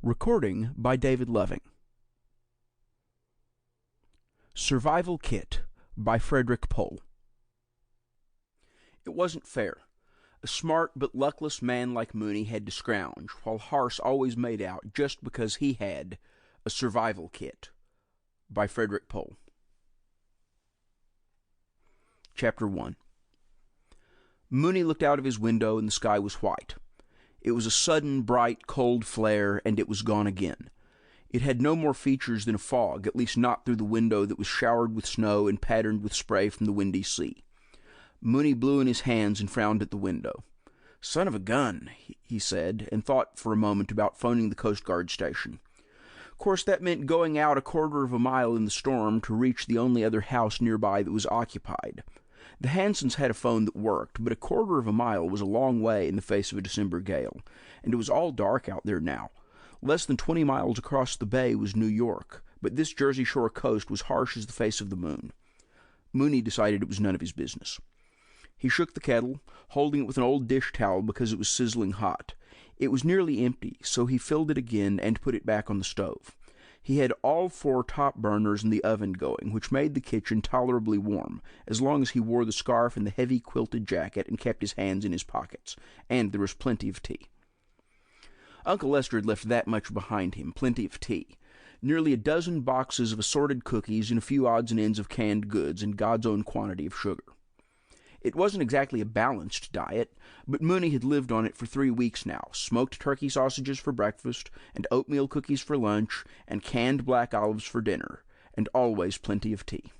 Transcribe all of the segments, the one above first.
Recording by David Loving. Survival Kit by Frederik Pohl. It wasn't fair. A smart but luckless man like Mooney had to scrounge, while Harse always made out just because he had a survival kit. By Frederik Pohl. Chapter 1. Mooney looked out of his window and the sky was white. It was a sudden, bright, cold flare, and it was gone again. It had no more features than a fog, at least not through the window that was showered with snow and patterned with spray from the windy sea. Mooney blew in his hands and frowned at the window. "Son of a gun," he said, and thought for a moment about phoning the Coast Guard station. Of course, that meant going out a quarter of a mile in the storm to reach the only other house nearby that was occupied. The Hansons had a phone that worked, but a quarter of a mile was a long way in the face of a December gale, and it was all dark out there now. Less than 20 miles across the bay was New York, but this Jersey Shore coast was harsh as the face of the moon. Mooney decided it was none of his business. He shook the kettle, holding it with an old dish towel because it was sizzling hot. It was nearly empty, so he filled it again and put it back on the stove. He had all 4 top burners in the oven going, which made the kitchen tolerably warm, as long as he wore the scarf and the heavy quilted jacket and kept his hands in his pockets, and there was plenty of tea. Uncle Lester had left that much behind him, plenty of tea. Nearly a dozen boxes of assorted cookies and a few odds and ends of canned goods and God's own quantity of sugar. It wasn't exactly a balanced diet, but Mooney had lived on it for 3 weeks now, smoked turkey sausages for breakfast, and oatmeal cookies for lunch, and canned black olives for dinner, and always plenty of tea.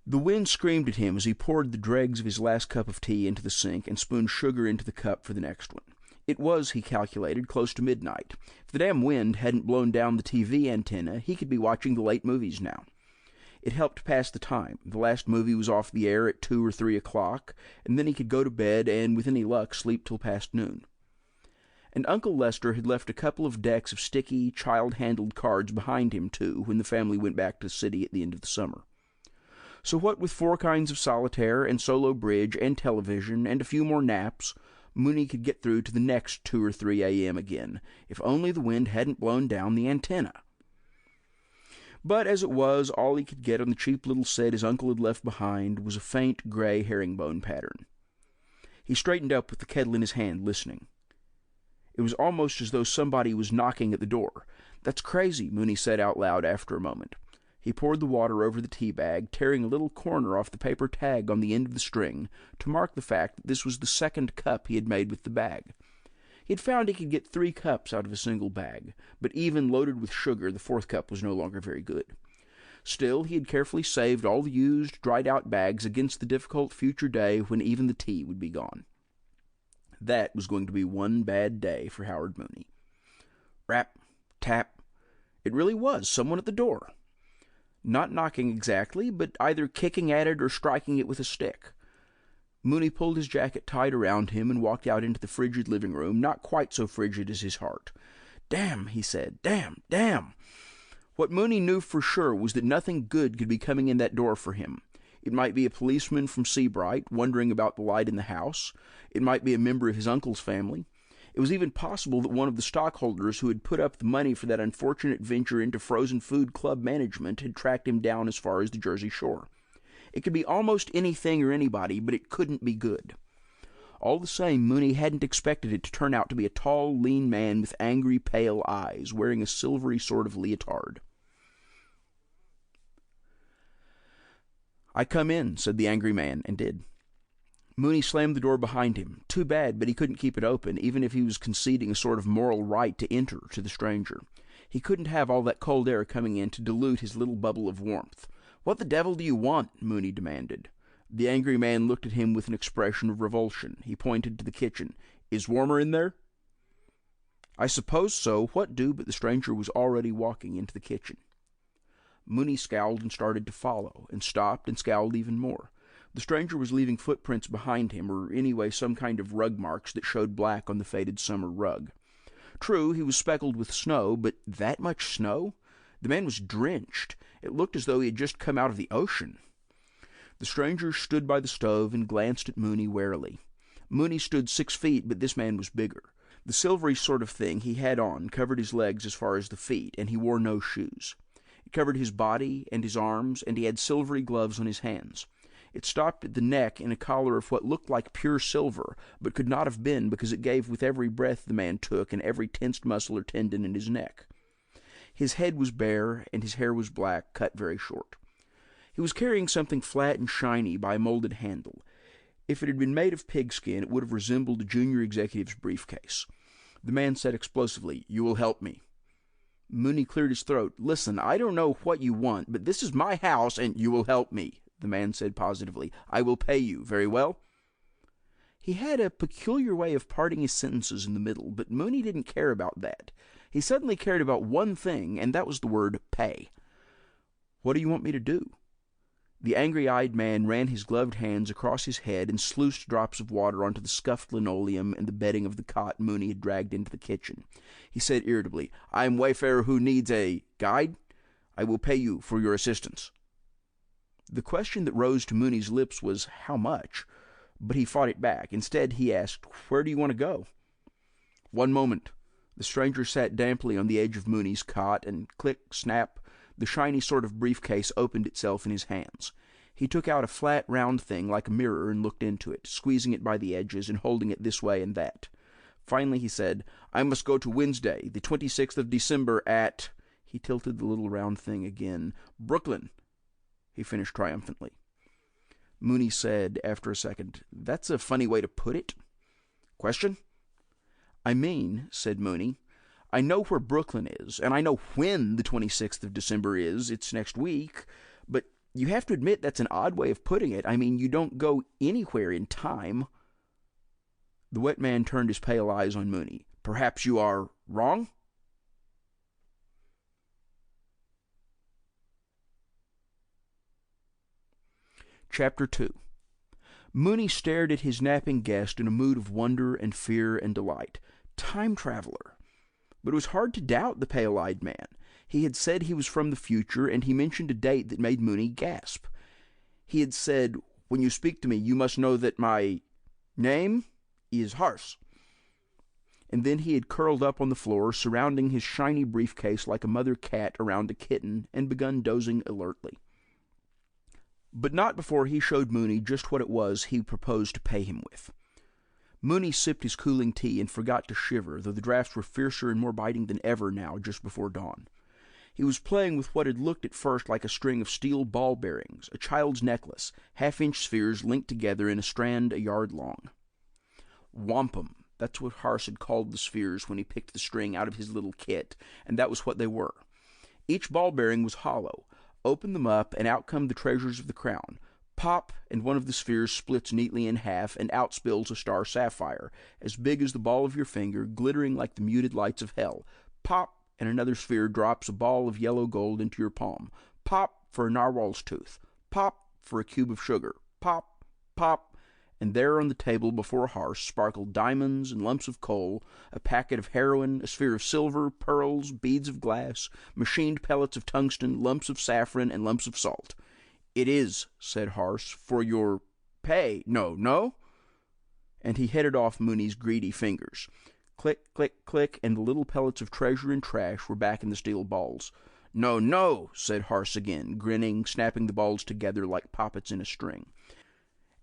The wind screamed at him as he poured the dregs of his last cup of tea into the sink and spooned sugar into the cup for the next one. It was, he calculated, close to midnight. If the damn wind hadn't blown down the TV antenna, he could be watching the late movies now. It helped pass the time. The last movie was off the air at 2 or 3 o'clock, and then he could go to bed and, with any luck, sleep till past noon. And Uncle Lester had left a couple of decks of sticky, child-handled cards behind him, too, when the family went back to the city at the end of the summer. So what with 4 kinds of solitaire, and solo bridge, and television, and a few more naps, Mooney could get through to the next 2 or 3 a.m. again, if only the wind hadn't blown down the antenna. But as it was, all he could get on the cheap little set his uncle had left behind was a faint gray herringbone pattern. He straightened up with the kettle in his hand, listening. It was almost as though somebody was knocking at the door. "That's crazy," Mooney said out loud after a moment. He poured the water over the tea bag, tearing a little corner off the paper tag on the end of the string to mark the fact that this was the 2nd cup he had made with the bag. He had found he could get 3 cups out of a single bag, but even loaded with sugar, the 4th cup was no longer very good. Still, he had carefully saved all the used, dried-out bags against the difficult future day when even the tea would be gone. That was going to be one bad day for Howard Mooney. Rap, tap. It really was someone at the door. Not knocking exactly, but either kicking at it or striking it with a stick. Mooney pulled his jacket tight around him and walked out into the frigid living room, not quite so frigid as his heart. "Damn," he said. "Damn, damn." What Mooney knew for sure was that nothing good could be coming in that door for him. It might be a policeman from Seabright, wondering about the light in the house. It might be a member of his uncle's family. It was even possible that one of the stockholders who had put up the money for that unfortunate venture into frozen food club management had tracked him down as far as the Jersey Shore. It could be almost anything or anybody, but it couldn't be good. All the same, Mooney hadn't expected it to turn out to be a tall, lean man with angry, pale eyes, wearing a silvery sort of leotard. "I come in," said the angry man, and did. Mooney slammed the door behind him. Too bad, but he couldn't keep it open, even if he was conceding a sort of moral right to enter to the stranger. He couldn't have all that cold air coming in to dilute his little bubble of warmth. "What the devil do you want?" Mooney demanded. The angry man looked at him with an expression of revulsion. He pointed to the kitchen. "Is warmer in there?" "I suppose so. What do?" But the stranger was already walking into the kitchen. Mooney scowled and started to follow, and stopped and scowled even more. The stranger was leaving footprints behind him, or anyway some kind of rug marks that showed black on the faded summer rug. True, he was speckled with snow, but that much snow? The man was drenched. It looked as though he had just come out of the ocean. The stranger stood by the stove and glanced at Mooney warily. Mooney stood 6 feet, but this man was bigger. The silvery sort of thing he had on covered his legs as far as the feet, and he wore no shoes. It covered his body and his arms, and he had silvery gloves on his hands. It stopped at the neck in a collar of what looked like pure silver, but could not have been, because it gave with every breath the man took and every tensed muscle or tendon in his neck. His head was bare, and his hair was black, cut very short. He was carrying something flat and shiny by a molded handle. If it had been made of pigskin, it would have resembled a junior executive's briefcase. The man said explosively, "You will help me." Mooney cleared his throat. "Listen, I don't know what you want, but this is my house, and you will help me," the man said positively. "I will pay you. Very well?" He had a peculiar way of parting his sentences in the middle, but Mooney didn't care about that. He suddenly cared about one thing, and that was the word pay. "What do you want me to do?" The angry-eyed man ran his gloved hands across his head and sluiced drops of water onto the scuffed linoleum and the bedding of the cot Mooney had dragged into the kitchen. He said irritably, "I am wayfarer who needs a guide. I will pay you for your assistance." The question that rose to Mooney's lips was, "How much?" But he fought it back. Instead, he asked, "Where do you want to go?" "One moment." The stranger sat damply on the edge of Mooney's cot, and click, snap, the shiny sort of briefcase opened itself in his hands. He took out a flat, round thing like a mirror and looked into it, squeezing it by the edges and holding it this way and that. Finally he said, "I must go to Wednesday, the 26th of December at—" He tilted the little round thing again. "Brooklyn," he finished triumphantly. Mooney said, after a second, "That's a funny way to put it." "Question?" "I mean," said Mooney, "I know where Brooklyn is, and I know when the 26th of December is. It's next week. But you have to admit that's an odd way of putting it. I mean, you don't go anywhere in time." The wet man turned his pale eyes on Mooney. "Perhaps you are wrong?" Chapter 2. Mooney stared at his napping guest in a mood of wonder and fear and delight. Time traveler! But it was hard to doubt the pale-eyed man. He had said he was from the future, and he mentioned a date that made Mooney gasp. He had said, "When you speak to me, you must know that my name is Harse." And then he had curled up on the floor, surrounding his shiny briefcase like a mother cat around a kitten, and begun dozing alertly. But not before he showed Mooney just what it was he proposed to pay him with. Mooney sipped his cooling tea and forgot to shiver, though the drafts were fiercer and more biting than ever now, just before dawn. He was playing with what had looked at first like a string of steel ball bearings, a child's necklace, half-inch spheres linked together in a strand a yard long. Wampum, that's what Harse had called the spheres when he picked the string out of his little kit, and that was what they were. Each ball bearing was hollow. Open them up, and out come the treasures of the crown. Pop, and one of the spheres splits neatly in half, and out spills a star sapphire, as big as the ball of your finger, glittering like the muted lights of hell. Pop, and another sphere drops a ball of yellow gold into your palm. Pop, for a narwhal's tooth. Pop, for a cube of sugar. Pop, pop, and there on the table before Harse sparkled diamonds and lumps of coal, a packet of heroin, a sphere of silver, pearls, beads of glass, machined pellets of tungsten, lumps of saffron, and lumps of salt. "It is," said Harse, "for your pay. No?" And he headed off Mooney's greedy fingers. Click, click, click, and the little pellets of treasure and trash were back in the steel balls. No, said Harse again, grinning, snapping the balls together like poppets in a string.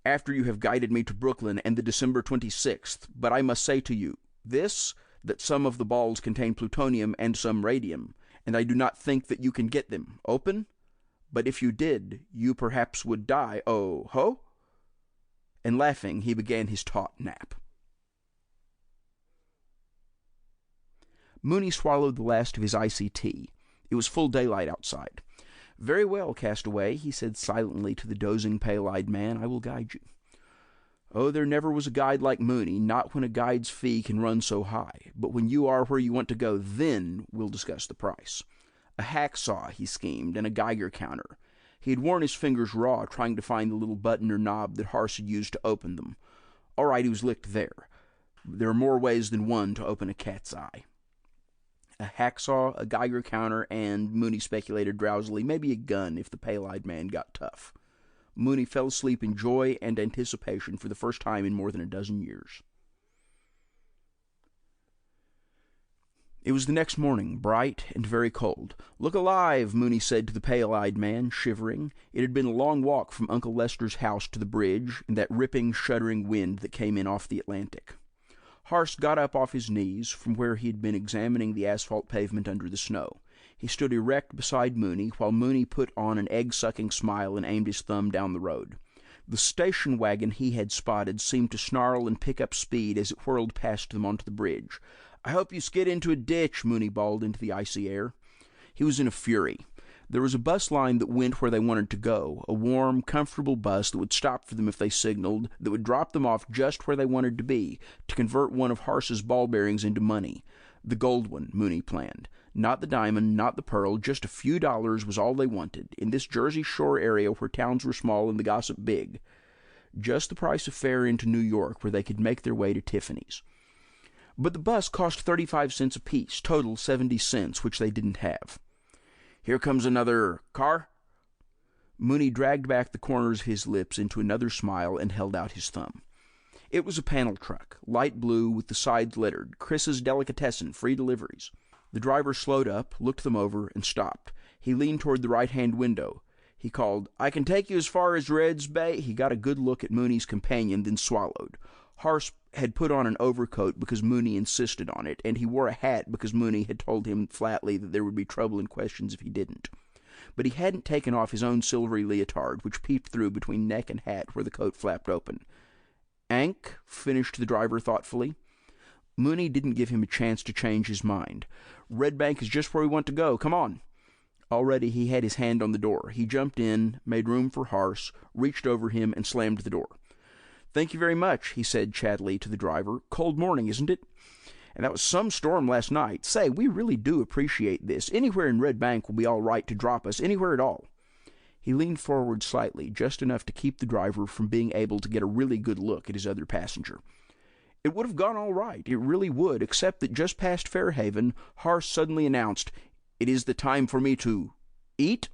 "After you have guided me to Brooklyn and the December 26th, but I must say to you, this, that some of the balls contain plutonium and some radium, and I do not think that you can get them open. But if you did, you perhaps would die. Oh, ho?" And laughing, he began his taut nap. Mooney swallowed the last of his icy tea. It was full daylight outside. "Very well, Castaway," he said silently to the dozing, pale-eyed man. "I will guide you." Oh, there never was a guide like Mooney, not when a guide's fee can run so high. But when you are where you want to go, then we'll discuss the price. A hacksaw, he schemed, and a Geiger counter. He had worn his fingers raw trying to find the little button or knob that Harse had used to open them. All right, he was licked there. There are more ways than one to open a cat's eye. A hacksaw, a Geiger counter, and, Mooney speculated drowsily, maybe a gun if the pale-eyed man got tough. Mooney fell asleep in joy and anticipation for the first time in more than a dozen years. It was the next morning, bright and very cold. "Look alive," Mooney said to the pale-eyed man, shivering. It had been a long walk from Uncle Lester's house to the bridge, in that ripping, shuddering wind that came in off the Atlantic. Harst got up off his knees, from where he had been examining the asphalt pavement under the snow. He stood erect beside Mooney, while Mooney put on an egg-sucking smile and aimed his thumb down the road. The station wagon he had spotted seemed to snarl and pick up speed as it whirled past them onto the bridge. "I hope you skid into a ditch," Mooney bawled into the icy air. He was in a fury. There was a bus line that went where they wanted to go, a warm, comfortable bus that would stop for them if they signaled, that would drop them off just where they wanted to be, to convert one of Harse's ball bearings into money. The gold one, Mooney planned. Not the diamond, not the pearl, just a few dollars was all they wanted, in this Jersey Shore area where towns were small and the gossip big. Just the price of fare into New York, where they could make their way to Tiffany's. But the bus cost 35 cents apiece, total 70 cents, which they didn't have. "Here comes another car." Mooney dragged back the corners of his lips into another smile and held out his thumb. It was a panel truck, light blue with the sides lettered, "Chris's Delicatessen, free deliveries." The driver slowed up, looked them over, and stopped. He leaned toward the right-hand window. He called, "I can take you as far as Red's Bay." He got a good look at Mooney's companion, then swallowed. Harse had put on an overcoat because Mooney insisted on it, and he wore a hat because Mooney had told him flatly that there would be trouble and questions if he didn't. But he hadn't taken off his own silvery leotard, which peeped through between neck and hat where the coat flapped open. "Ank," finished the driver thoughtfully. Mooney didn't give him a chance to change his mind. "Red Bank is just where we want to go. Come on." Already he had his hand on the door. He jumped in, made room for Harse, reached over him, and slammed the door. "Thank you very much," he said chattily to the driver. "Cold morning, isn't it? And that was some storm last night. Say, we really do appreciate this. Anywhere in Red Bank will be all right to drop us, anywhere at all." He leaned forward slightly, just enough to keep the driver from being able to get a really good look at his other passenger. It would have gone all right, it really would, except that just past Fairhaven, Harse suddenly announced, "It is the time for me to eat."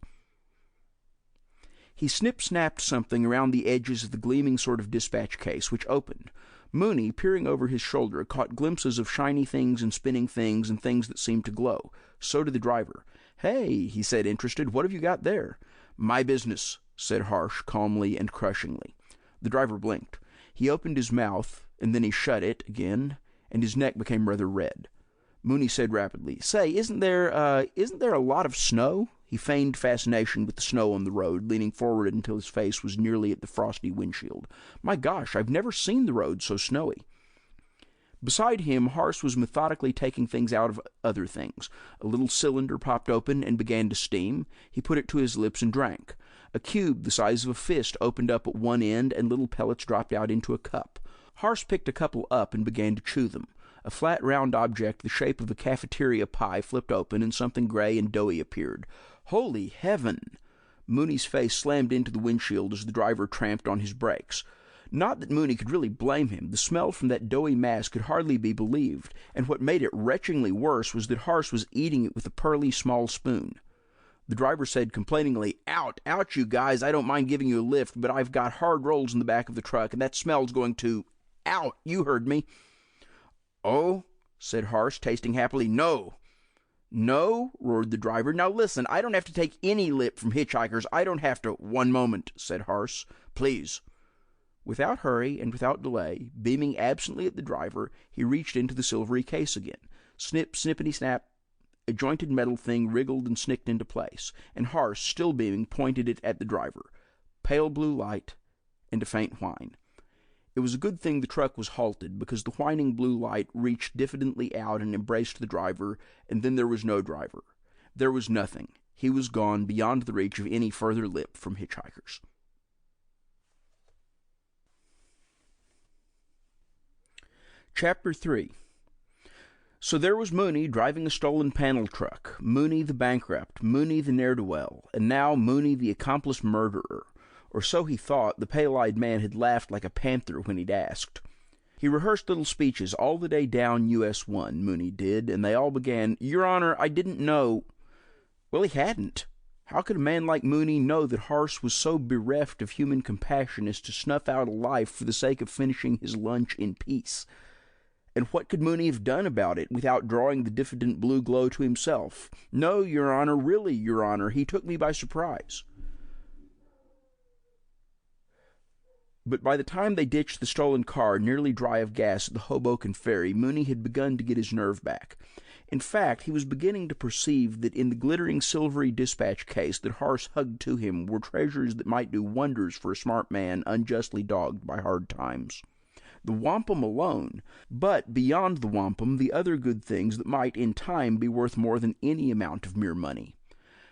He snip-snapped something around the edges of the gleaming sort of dispatch case, which opened. Mooney, peering over his shoulder, caught glimpses of shiny things and spinning things and things that seemed to glow. So did the driver. "Hey," he said, interested, "what have you got there?" "My business," said Harse, calmly and crushingly. The driver blinked. He opened his mouth, and then he shut it again, and his neck became rather red. Mooney said rapidly, "Say, isn't there a lot of snow?" He feigned fascination with the snow on the road, leaning forward until his face was nearly at the frosty windshield. "My gosh, I've never seen the road so snowy." Beside him, Harse was methodically taking things out of other things. A little cylinder popped open and began to steam. He put it to his lips and drank. A cube the size of a fist opened up at one end, and little pellets dropped out into a cup. Harse picked a couple up and began to chew them. A flat, round object the shape of a cafeteria pie flipped open, and something gray and doughy appeared. "Holy heaven!" Mooney's face slammed into the windshield as the driver tramped on his brakes. Not that Mooney could really blame him. The smell from that doughy mass could hardly be believed, and what made it retchingly worse was that Harse was eating it with a pearly small spoon. The driver said complainingly, "Out, out, you guys. I don't mind giving you a lift, but I've got hard rolls in the back of the truck, and that smell's going to... Out, you heard me." "Oh," said Harse, tasting happily. "No." "No?" roared the driver. "Now listen, I don't have to take any lip from hitchhikers. I don't have to..." "One moment," said Harse. "Please." Without hurry and without delay, beaming absently at the driver, he reached into the silvery case again. Snip, snippity-snap, a jointed metal thing wriggled and snicked into place, and Harse, still beaming, pointed it at the driver. Pale blue light and a faint whine. It was a good thing the truck was halted, because the whining blue light reached diffidently out and embraced the driver, and then there was no driver. There was nothing. He was gone beyond the reach of any further lip from hitchhikers. Chapter 3. So there was Mooney driving a stolen panel truck, Mooney the bankrupt, Mooney the ne'er-do-well, and now Mooney the accomplice murderer. Or so he thought. The pale-eyed man had laughed like a panther when he'd asked. He rehearsed little speeches all the day down US 1, Mooney did, and they all began, "Your Honor, I didn't know..." Well, he hadn't. How could a man like Mooney know that Harse was so bereft of human compassion as to snuff out a life for the sake of finishing his lunch in peace? And what could Mooney have done about it without drawing the diffident blue glow to himself? No, Your Honor, really, Your Honor, he took me by surprise. But by the time they ditched the stolen car nearly dry of gas at the Hoboken ferry, Mooney had begun to get his nerve back. In fact, he was beginning to perceive that in the glittering silvery dispatch case that Harse hugged to him were treasures that might do wonders for a smart man unjustly dogged by hard times. The wampum alone, but beyond the wampum the other good things that might in time be worth more than any amount of mere money.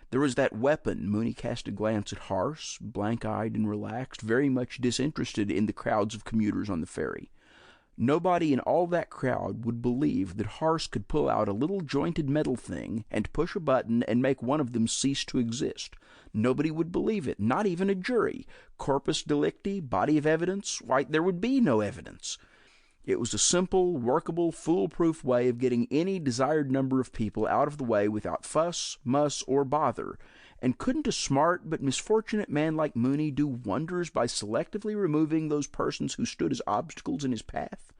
There was that weapon. Mooney cast a glance at Harse, blank-eyed and relaxed, very much disinterested in the crowds of commuters on the ferry. Nobody in all that crowd would believe that Harse could pull out a little jointed metal thing and push a button and make one of them cease to exist. Nobody would believe it, not even a jury. Corpus delicti, body of evidence, why, there would be no evidence. It was a simple, workable, foolproof way of getting any desired number of people out of the way without fuss, muss, or bother. And couldn't a smart but misfortunate man like Mooney do wonders by selectively removing those persons who stood as obstacles in his path?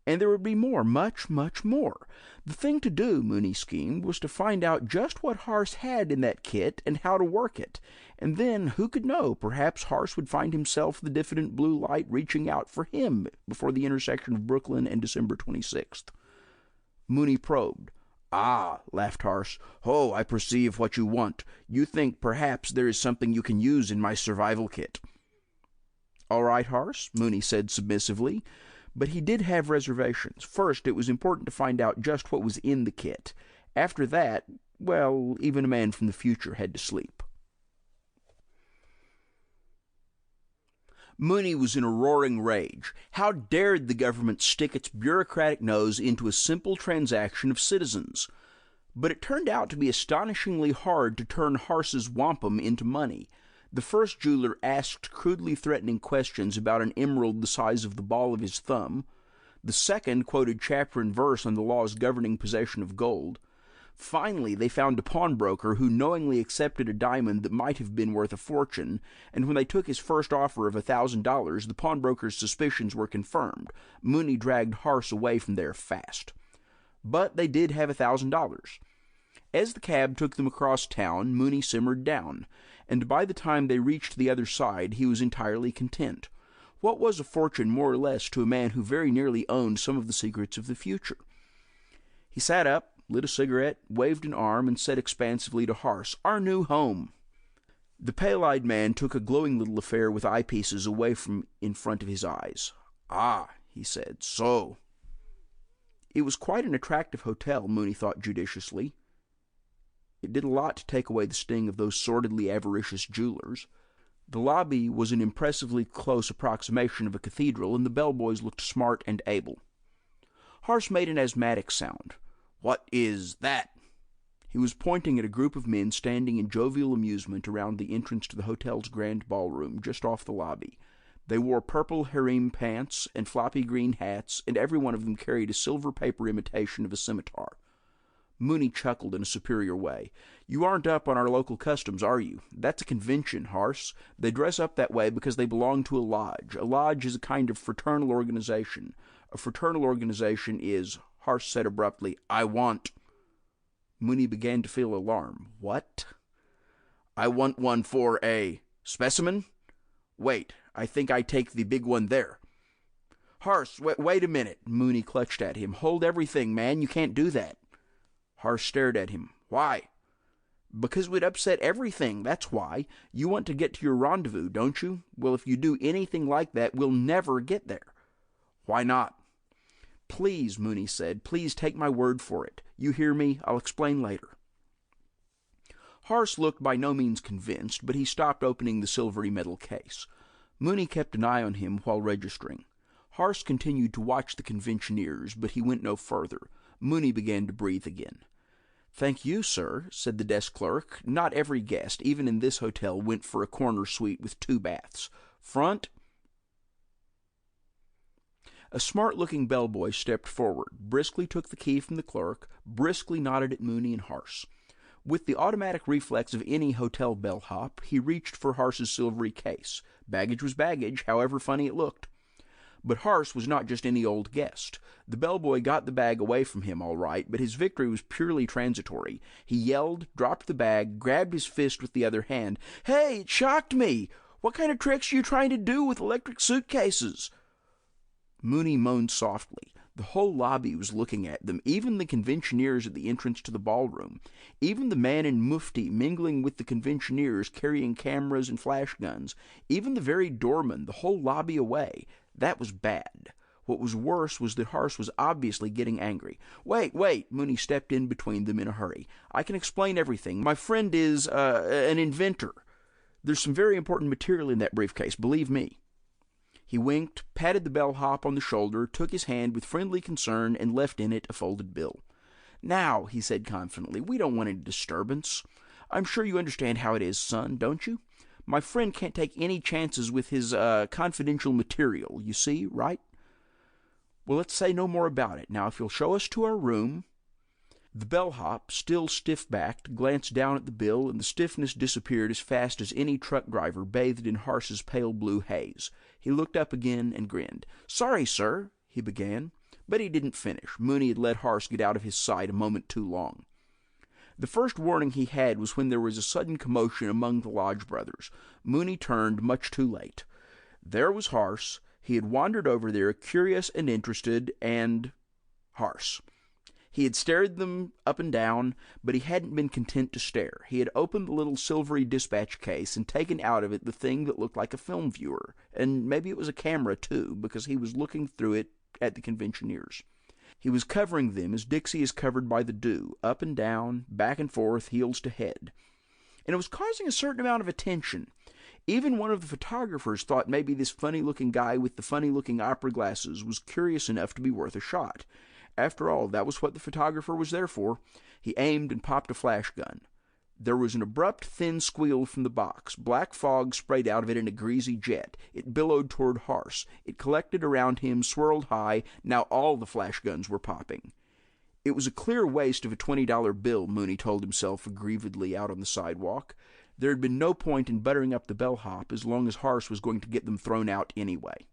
And there would be more, much, much more. The thing to do, Mooney schemed, was to find out just what Harse had in that kit and how to work it. And then, who could know, perhaps Harse would find himself the diffident blue light reaching out for him before the intersection of Brooklyn and December 26th. Mooney probed. "Ah," laughed Harse. "Oh, I perceive what you want. You think perhaps there is something you can use in my survival kit." "All right, Harse," Mooney said submissively. But he did have reservations. First, it was important to find out just what was in the kit. After that, well, even a man from the future had to sleep. Mooney was in a roaring rage. How dared the government stick its bureaucratic nose into a simple transaction of citizens? But it turned out to be astonishingly hard to turn Harse's wampum into money. The first jeweler asked crudely threatening questions about an emerald the size of the ball of his thumb. The second quoted chapter and verse on the laws governing possession of gold. Finally, they found a pawnbroker who knowingly accepted a diamond that might have been worth a fortune, and when they took his first offer of $1,000, the pawnbroker's suspicions were confirmed. Mooney dragged Harse away from there fast. But they did have $1,000. As the cab took them across town, Mooney simmered down, and by the time they reached the other side he was entirely content. What was a fortune more or less to a man who very nearly owned some of the secrets of the future? He sat up, lit a cigarette, waved an arm, and said expansively to Harse, "Our new home." The pale-eyed man took a glowing little affair with eyepieces away from in front of his eyes. "Ah," he said, "so." It was quite an attractive hotel, Mooney thought judiciously. It did a lot to take away the sting of those sordidly avaricious jewelers. The lobby was an impressively close approximation of a cathedral, and the bellboys looked smart and able. Harse made an asthmatic sound. "What is that?" He was pointing at a group of men standing in jovial amusement around the entrance to the hotel's grand ballroom, just off the lobby. They wore purple harem pants and floppy green hats, and every one of them carried a silver paper imitation of a scimitar. Mooney chuckled in a superior way. "You aren't up on our local customs, are you? That's a convention, Harse. They dress up that way because they belong to a lodge. A lodge is a kind of fraternal organization. A fraternal organization is," Harse said abruptly, "I want." Mooney began to feel alarm. "What?" "I want one for a specimen? Wait, I think I take the big one there." "Harse, wait a minute," Mooney clutched at him. "Hold everything, man. You can't do that." Harse stared at him. "Why?" "Because we'd upset everything, that's why. You want to get to your rendezvous, don't you? Well, if you do anything like that, we'll never get there." "Why not?" "Please," Mooney said, "please take my word for it. You hear me? I'll explain later." Harse looked by no means convinced, but he stopped opening the silvery metal case. Mooney kept an eye on him while registering. Harse continued to watch the conventioneers, but he went no further. Mooney began to breathe again. "Thank you, sir," said the desk clerk. Not every guest, even in this hotel, went for a corner suite with 2 baths. "Front." A smart-looking bellboy stepped forward, briskly took the key from the clerk, briskly nodded at Mooney and Harse. With the automatic reflex of any hotel bellhop, he reached for Harse's silvery case. Baggage was baggage, however funny it looked. But Harse was not just any old guest. The bellboy got the bag away from him all right, but his victory was purely transitory. He yelled, dropped the bag, grabbed his fist with the other hand. "Hey, it shocked me! What kind of tricks are you trying to do with electric suitcases?" Mooney moaned softly. The whole lobby was looking at them, even the conventioneers at the entrance to the ballroom. Even the man in mufti mingling with the conventioneers carrying cameras and flash guns. Even the very doorman, the whole lobby away. That was bad. What was worse was that Harse was obviously getting angry. Wait, Mooney stepped in between them in a hurry. "I can explain everything. My friend is, an inventor. There's some very important material in that briefcase, believe me." He winked, patted the bellhop on the shoulder, took his hand with friendly concern, and left in it a folded bill. "Now," he said confidently, "we don't want any disturbance. I'm sure you understand how it is, son, don't you? My friend can't take any chances with his, confidential material, you see, right? Well, let's say no more about it. Now, if you'll show us to our room." The bellhop, still stiff-backed, glanced down at the bill, and the stiffness disappeared as fast as any truck driver bathed in Harse's pale blue haze. He looked up again and grinned. "Sorry, sir," he began. But he didn't finish. Mooney had let Harse get out of his sight a moment too long. The first warning he had was when there was a sudden commotion among the Lodge brothers. Mooney turned much too late. There was Harse. He had wandered over there, curious and interested, and Harse. He had stared them up and down, but he hadn't been content to stare. He had opened the little silvery dispatch case and taken out of it the thing that looked like a film viewer, and maybe it was a camera too, because he was looking through it at the conventioneers. He was covering them as Dixie is covered by the dew, up and down, back and forth, heels to head. And it was causing a certain amount of attention. Even one of the photographers thought maybe this funny-looking guy with the funny-looking opera glasses was curious enough to be worth a shot. After all, that was what the photographer was there for. He aimed and popped a flash gun. There was an abrupt, thin squeal from the box. Black fog sprayed out of it in a greasy jet. It billowed toward Harse. It collected around him, swirled high. Now all the flash guns were popping. It was a clear waste of a $20 bill, Mooney told himself aggrievedly out on the sidewalk. There had been no point in buttering up the bellhop as long as Harse was going to get them thrown out anyway.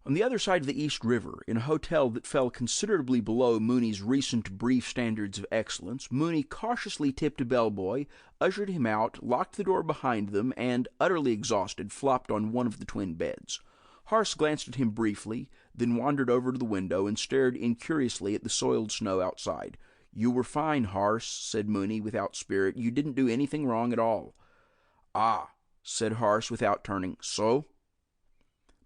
On the other side of the East River, in a hotel that fell considerably below Mooney's recent brief standards of excellence, Mooney cautiously tipped a bellboy, ushered him out, locked the door behind them, and, utterly exhausted, flopped on one of the twin beds. Harse glanced at him briefly, then wandered over to the window and stared incuriously at the soiled snow outside. "You were fine, Harse," said Mooney without spirit. "You didn't do anything wrong at all." "Ah," said Harse without turning. "So?"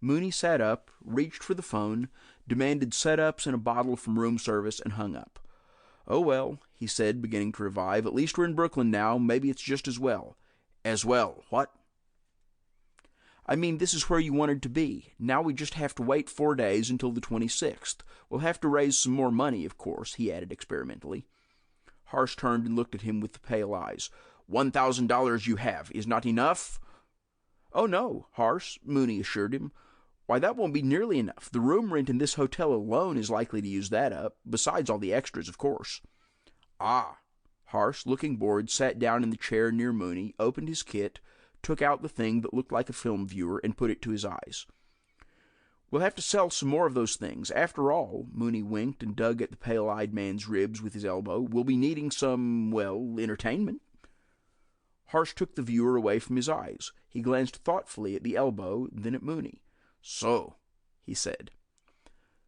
Mooney sat up, reached for the phone, demanded set-ups and a bottle from room service, and hung up. "Oh, well," he said, beginning to revive. "At least we're in Brooklyn now. Maybe it's just as well." "As well? What?" "I mean, this is where you wanted to be. Now we just have to wait 4 days until the 26th. We'll have to raise some more money, of course," he added experimentally. Harse turned and looked at him with the pale eyes. $1,000 you have is not enough?" "Oh, no, Harse," Mooney assured him. "Why, that won't be nearly enough. The room rent in this hotel alone is likely to use that up, besides all the extras, of course." "Ah." Harse, looking bored, sat down in the chair near Mooney, opened his kit, took out the thing that looked like a film viewer, and put it to his eyes. "We'll have to sell some more of those things. After all," Mooney winked and dug at the pale-eyed man's ribs with his elbow, "we'll be needing some, well, entertainment." Harse took the viewer away from his eyes. He glanced thoughtfully at the elbow, then at Mooney. "So," he said.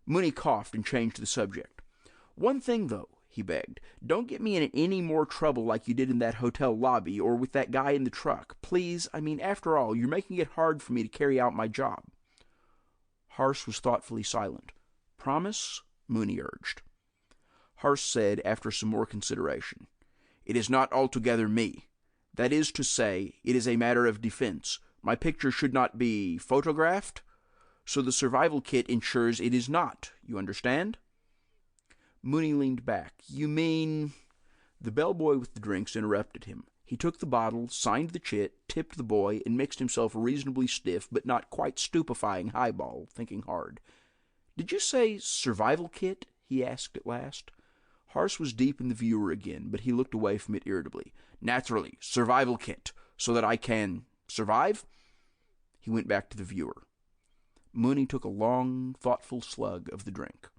Mooney coughed and changed the subject. "One thing, though," he begged. "Don't get me in any more trouble like you did in that hotel lobby or with that guy in the truck. Please, I mean, after all, you're making it hard for me to carry out my job." Harse was thoughtfully silent. "Promise?" Mooney urged. Harse said, after some more consideration, "It is not altogether me. That is to say, it is a matter of defense. My picture should not be photographed, so the survival kit ensures it is not. You understand?" Mooney leaned back. "You mean—" The bellboy with the drinks interrupted him. He took the bottle, signed the chit, tipped the boy, and mixed himself a reasonably stiff but not quite stupefying highball, thinking hard. "Did you say survival kit?" he asked at last. Harse was deep in the viewer again, but he looked away from it irritably. "Naturally, survival kit, so that I can Survive? He went back to the viewer. Mooney took a long, thoughtful slug of the drink.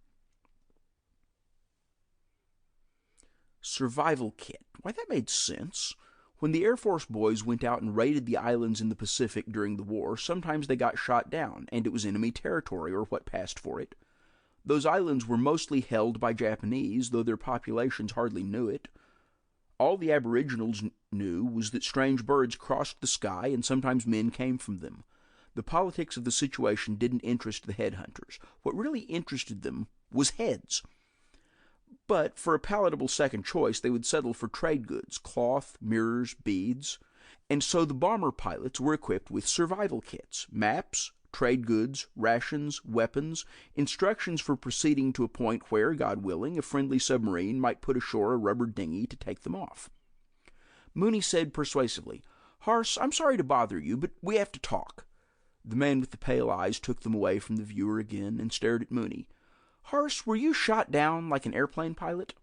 Survival kit. Why, that made sense. When the Air Force boys went out and raided the islands in the Pacific during the war, sometimes they got shot down, and it was enemy territory, or what passed for it. Those islands were mostly held by Japanese, though their populations hardly knew it. All the aboriginals knew was that strange birds crossed the sky, and sometimes men came from them. The politics of the situation didn't interest the headhunters. What really interested them was heads. But for a palatable second choice, they would settle for trade goods, cloth, mirrors, beads. And so the bomber pilots were equipped with survival kits, maps, trade goods, rations, weapons, instructions for proceeding to a point where, God willing, a friendly submarine might put ashore a rubber dinghy to take them off. Mooney said persuasively, "Harse, I'm sorry to bother you, but we have to talk." The man with the pale eyes took them away from the viewer again and stared at Mooney. "Harse, were you shot down like an airplane pilot?"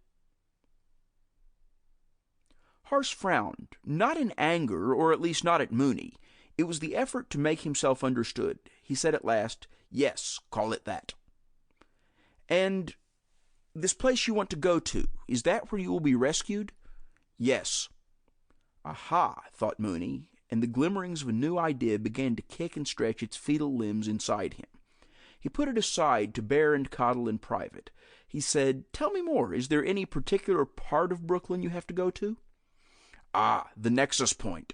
Harse frowned, not in anger, or at least not at Mooney. It was the effort to make himself understood. He said at last, "Yes, call it that." "And this place you want to go to, is that where you will be rescued?" "Yes." "Aha," thought Mooney, and the glimmerings of a new idea began to kick and stretch its fetal limbs inside him. He put it aside to bear and coddle in private. He said, "Tell me more. Is there any particular part of Brooklyn you have to go to?" "Ah, the nexus point."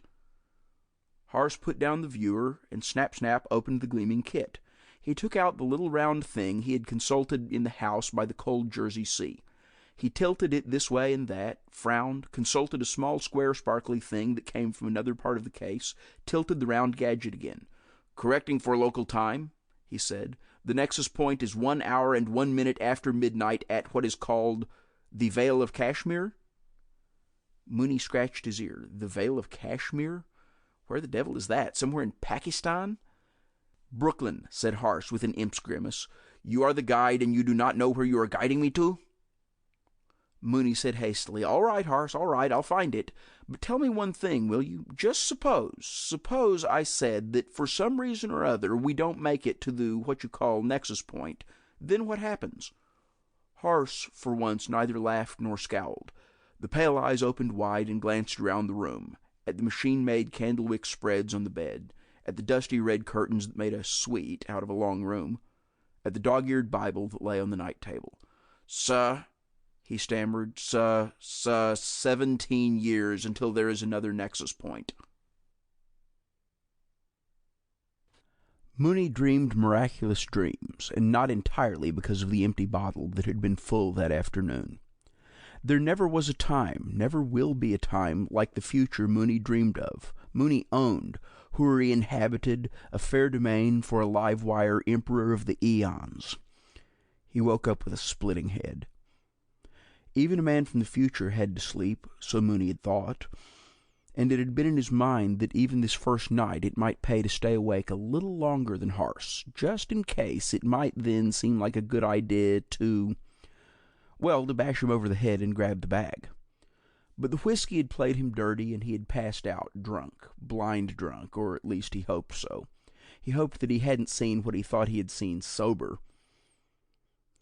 Harse put down the viewer, and Snap-Snap opened the gleaming kit. He took out the little round thing he had consulted in the house by the cold Jersey Sea. He tilted it this way and that, frowned, consulted a small square sparkly thing that came from another part of the case, tilted the round gadget again. "Correcting for local time," he said, "the nexus point is 1 hour and 1 minute after midnight at what is called the Vale of Kashmir." Mooney scratched his ear. The Vale of Kashmir? Where the devil is that? Somewhere in Pakistan? "Brooklyn," said Harse with an imp's grimace. "You are the guide, and you do not know where you are guiding me to?" Mooney said hastily, "All right, Harse, all right, I'll find it. But tell me one thing, will you? Just suppose I said that for some reason or other we don't make it to the what you call nexus point. Then what happens?" Harse, for once, neither laughed nor scowled. The pale eyes opened wide and glanced around the room, at the machine-made candlewick spreads on the bed, at the dusty red curtains that made a suite out of a long room, at the dog-eared Bible that lay on the night table. "Sir," he stammered, "Sir, 17 years until there is another nexus point." Mooney dreamed miraculous dreams, and not entirely because of the empty bottle that had been full that afternoon. There never was a time, never will be a time, like the future Mooney dreamed of, Mooney owned, Houri inhabited, a fair domain for a live-wire emperor of the eons. He woke up with a splitting head. Even a man from the future had to sleep, so Mooney had thought, and it had been in his mind that even this first night it might pay to stay awake a little longer than Harse, just in case it might then seem like a good idea to bash him over the head and grab the bag. But the whiskey had played him dirty, and he had passed out, drunk, blind drunk, or at least he hoped so. He hoped that he hadn't seen what he thought he had seen sober.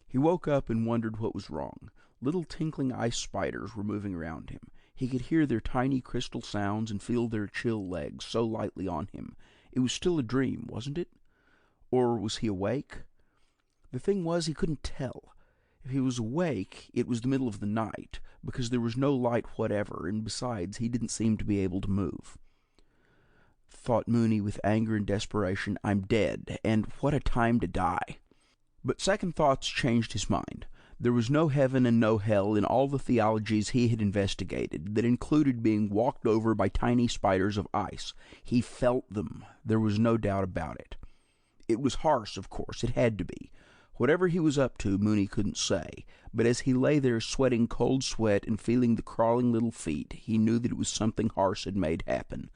He woke up and wondered what was wrong. Little tinkling ice spiders were moving around him. He could hear their tiny crystal sounds and feel their chill legs so lightly on him. It was still a dream, wasn't it? Or was he awake? The thing was, he couldn't tell. If he was awake, it was the middle of the night, because there was no light whatever, and besides, he didn't seem to be able to move. Thought Mooney with anger and desperation, "I'm dead, and what a time to die." But second thoughts changed his mind. There was no heaven and no hell in all the theologies he had investigated that included being walked over by tiny spiders of ice. He felt them. There was no doubt about it. It was Harse, of course. It had to be. Whatever he was up to, Mooney couldn't say, but as he lay there sweating cold sweat and feeling the crawling little feet, he knew that it was something Harse had made happen.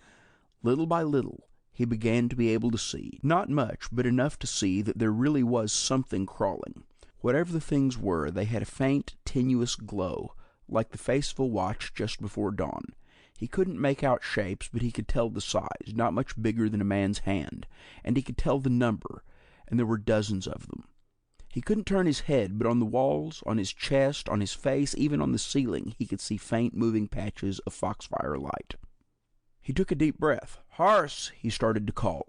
Little by little, he began to be able to see, not much, but enough to see that there really was something crawling. Whatever the things were, they had a faint, tenuous glow, like the face of a watch just before dawn. He couldn't make out shapes, but he could tell the size, not much bigger than a man's hand, and he could tell the number, and there were dozens of them. He couldn't turn his head, but on the walls, on his chest, on his face, even on the ceiling, he could see faint moving patches of foxfire light. He took a deep breath. "Horace!" he started to call.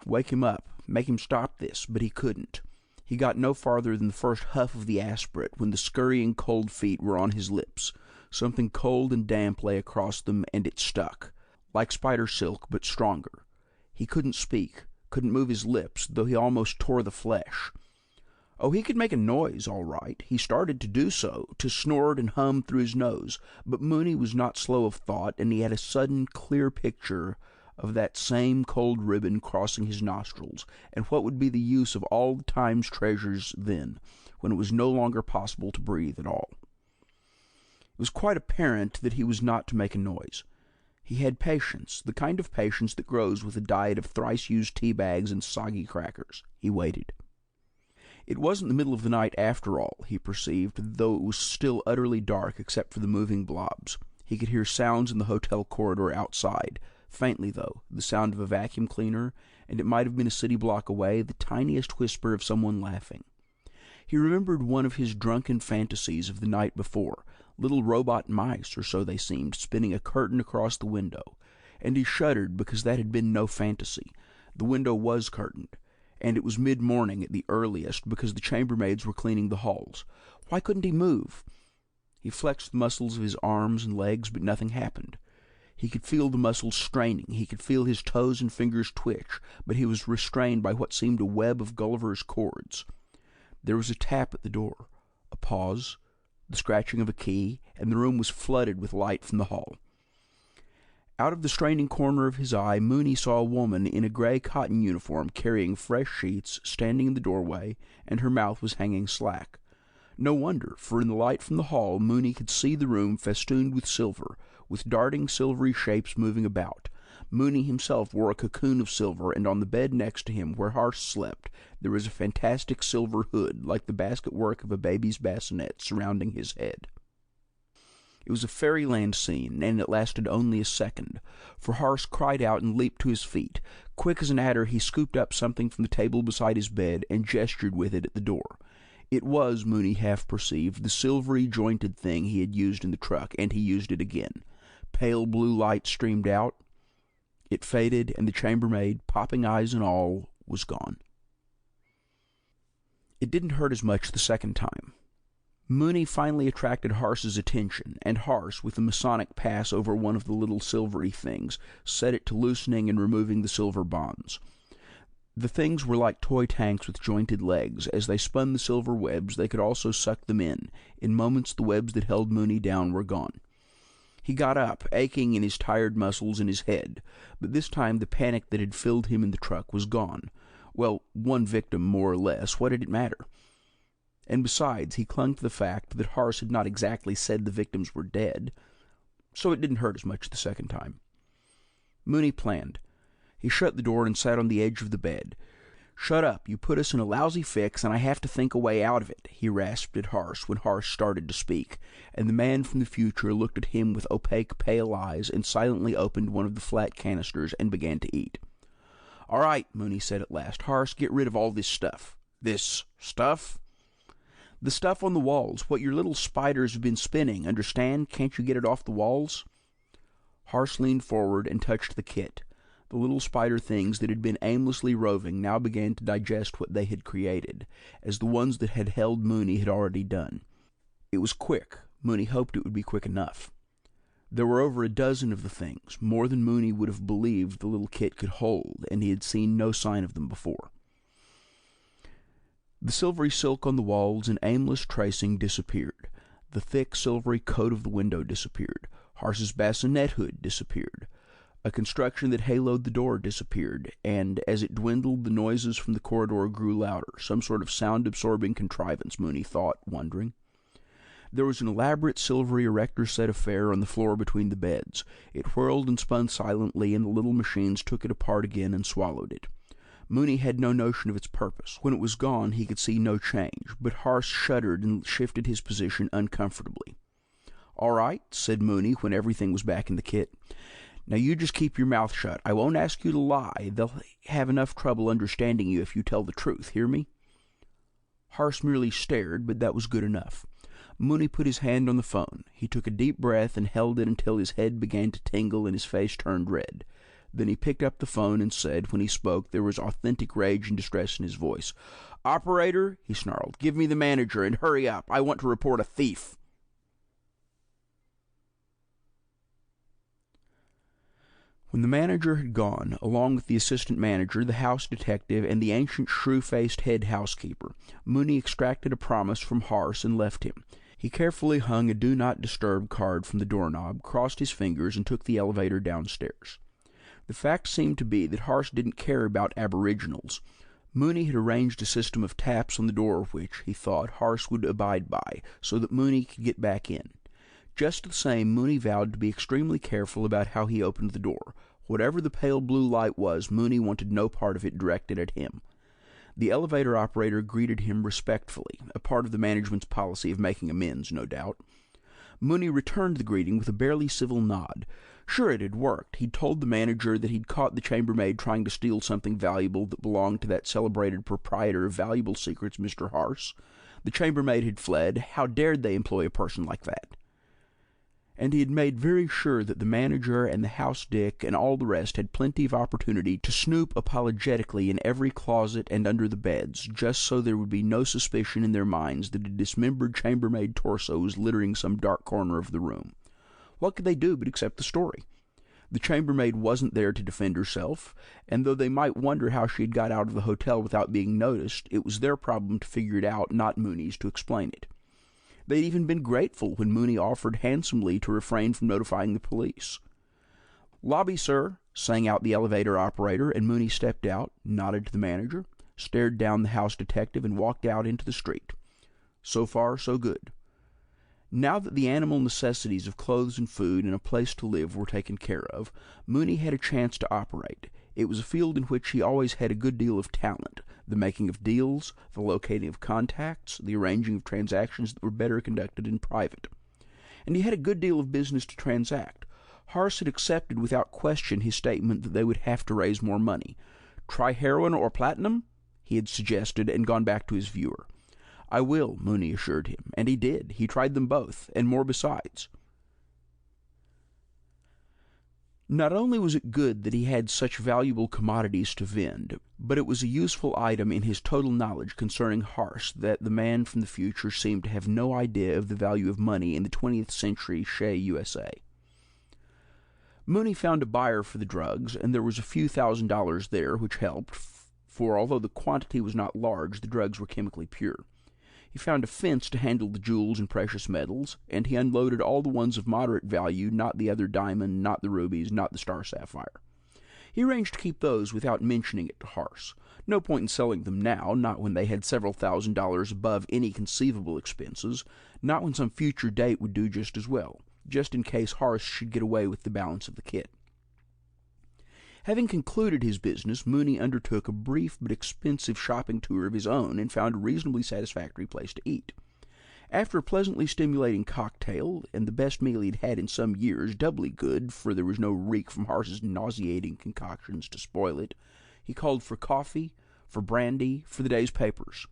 Wake him up, make him stop this, but he couldn't. He got no farther than the first huff of the aspirate when the scurrying cold feet were on his lips. Something cold and damp lay across them, and it stuck, like spider silk, but stronger. He couldn't speak, couldn't move his lips, though he almost tore the flesh. Oh, he could make a noise, all right. He started to do so, to snort and hum through his nose, but Mooney was not slow of thought, and he had a sudden, clear picture of that same cold ribbon crossing his nostrils, and what would be the use of all the time's treasures then, when it was no longer possible to breathe at all. It was quite apparent that he was not to make a noise. He had patience, the kind of patience that grows with a diet of thrice-used tea bags and soggy crackers. He waited. It wasn't the middle of the night after all, he perceived, though it was still utterly dark except for the moving blobs. He could hear sounds in the hotel corridor outside, faintly though, the sound of a vacuum cleaner, and it might have been a city block away, the tiniest whisper of someone laughing. He remembered one of his drunken fantasies of the night before, little robot mice, or so they seemed, spinning a curtain across the window, and he shuddered because that had been no fantasy. The window was curtained, and it was mid-morning at the earliest because the chambermaids were cleaning the halls. Why couldn't he move? He flexed the muscles of his arms and legs, but nothing happened. He could feel the muscles straining. He could feel his toes and fingers twitch, but he was restrained by what seemed a web of Gulliver's cords. There was a tap at the door, a pause, the scratching of a key, and the room was flooded with light from the hall. Out of the straining corner of his eye, Mooney saw a woman in a gray cotton uniform carrying fresh sheets, standing in the doorway, and her mouth was hanging slack. No wonder, for in the light from the hall, Mooney could see the room festooned with silver, with darting silvery shapes moving about. Mooney himself wore a cocoon of silver, and on the bed next to him, where Harsh slept, there was a fantastic silver hood, like the basket work of a baby's bassinet, surrounding his head. It was a fairyland scene, and it lasted only a second, for Harsh cried out and leaped to his feet. Quick as an adder, he scooped up something from the table beside his bed and gestured with it at the door. It was, Mooney half perceived, the silvery jointed thing he had used in the truck, and he used it again. Pale blue light streamed out. It faded, and the chambermaid, popping eyes and all, was gone. It didn't hurt as much the second time. Mooney finally attracted Harsh's attention, and Harsh, with a Masonic pass over one of the little silvery things, set it to loosening and removing the silver bonds. The things were like toy tanks with jointed legs. As they spun the silver webs, they could also suck them in. In moments, the webs that held Mooney down were gone. He got up, aching in his tired muscles and his head, but this time the panic that had filled him in the truck was gone. Well, one victim, more or less, what did it matter? And besides, he clung to the fact that Harsh had not exactly said the victims were dead, so it didn't hurt as much the second time. Mooney planned. He shut the door and sat on the edge of the bed. "Shut up, you put us in a lousy fix, and I have to think a way out of it," he rasped at Harsh when Harsh started to speak, and the man from the future looked at him with opaque, pale eyes and silently opened one of the flat canisters and began to eat. "All right," Mooney said at last. "Harsh, get rid of all this stuff." "This stuff?" "The stuff on the walls, what your little spiders have been spinning, understand? Can't you get it off the walls?" Harsh leaned forward and touched the kit. The little spider things that had been aimlessly roving now began to digest what they had created, as the ones that had held Mooney had already done. It was quick. Mooney hoped it would be quick enough. There were over a dozen of the things, more than Mooney would have believed the little kit could hold, and he had seen no sign of them before. The silvery silk on the walls and aimless tracing disappeared. The thick, silvery coat of the window disappeared. Harsh's bassinet hood disappeared. A construction that haloed the door disappeared, and as it dwindled, the noises from the corridor grew louder, some sort of sound-absorbing contrivance, Mooney thought, wondering. There was an elaborate silvery erector set affair on the floor between the beds. It whirled and spun silently, and the little machines took it apart again and swallowed it. Mooney had no notion of its purpose. When it was gone, he could see no change, but Harsh shuddered and shifted his position uncomfortably. "All right," said Mooney when everything was back in the kit. "Now you just keep your mouth shut. I won't ask you to lie. They'll have enough trouble understanding you if you tell the truth. Hear me?" Harse merely stared, but that was good enough. Mooney put his hand on the phone. He took a deep breath and held it until his head began to tingle and his face turned red. Then he picked up the phone and said, when he spoke, there was authentic rage and distress in his voice, "Operator," he snarled, "give me the manager, and hurry up. I want to report a thief." When the manager had gone, along with the assistant manager, the house detective, and the ancient shrew-faced head housekeeper, Mooney extracted a promise from Harse and left him. He carefully hung a Do Not Disturb card from the doorknob, crossed his fingers, and took the elevator downstairs. The fact seemed to be that Harse didn't care about aboriginals. Mooney had arranged a system of taps on the door which, he thought, Harse would abide by, so that Mooney could get back in. Just the same, Mooney vowed to be extremely careful about how he opened the door. Whatever the pale blue light was, Mooney wanted no part of it directed at him. The elevator operator greeted him respectfully, a part of the management's policy of making amends, no doubt. Mooney returned the greeting with a barely civil nod. Sure, it had worked. He'd told the manager that he'd caught the chambermaid trying to steal something valuable that belonged to that celebrated proprietor of valuable secrets, Mr. Harse. The chambermaid had fled. How dared they employ a person like that? And he had made very sure that the manager and the house dick and all the rest had plenty of opportunity to snoop apologetically in every closet and under the beds, just so there would be no suspicion in their minds that a dismembered chambermaid torso was littering some dark corner of the room. What could they do but accept the story? The chambermaid wasn't there to defend herself, and though they might wonder how she had got out of the hotel without being noticed, it was their problem to figure it out, not Mooney's to explain it. They'd even been grateful when Mooney offered handsomely to refrain from notifying the police. "Lobby, sir," sang out the elevator operator, and Mooney stepped out, nodded to the manager, stared down the house detective, and walked out into the street. So far, so good. Now that the animal necessities of clothes and food and a place to live were taken care of, Mooney had a chance to operate. It was a field in which he always had a good deal of talent, the making of deals, the locating of contacts, the arranging of transactions that were better conducted in private. And he had a good deal of business to transact. Harse had accepted without question his statement that they would have to raise more money. "Try heroin or platinum?" he had suggested, and gone back to his viewer. "I will," Mooney assured him, and he did. He tried them both, and more besides. Not only was it good that he had such valuable commodities to vend, but it was a useful item in his total knowledge concerning Harse that the man from the future seemed to have no idea of the value of money in the 20th century Shea, USA. Mooney found a buyer for the drugs, and there was a few $1,000s there, which helped, for although the quantity was not large, the drugs were chemically pure. He found a fence to handle the jewels and precious metals, and he unloaded all the ones of moderate value, not the other diamond, not the rubies, not the star sapphire. He arranged to keep those without mentioning it to Harse. No point in selling them now, not when they had several $1,000s above any conceivable expenses, not when some future date would do just as well, just in case Harse should get away with the balance of the kit. Having concluded his business, Mooney undertook a brief but expensive shopping tour of his own and found a reasonably satisfactory place to eat. After a pleasantly stimulating cocktail, and the best meal he'd had in some years, doubly good, for there was no reek from Harse's nauseating concoctions to spoil it, he called for coffee, for brandy, for the day's papers.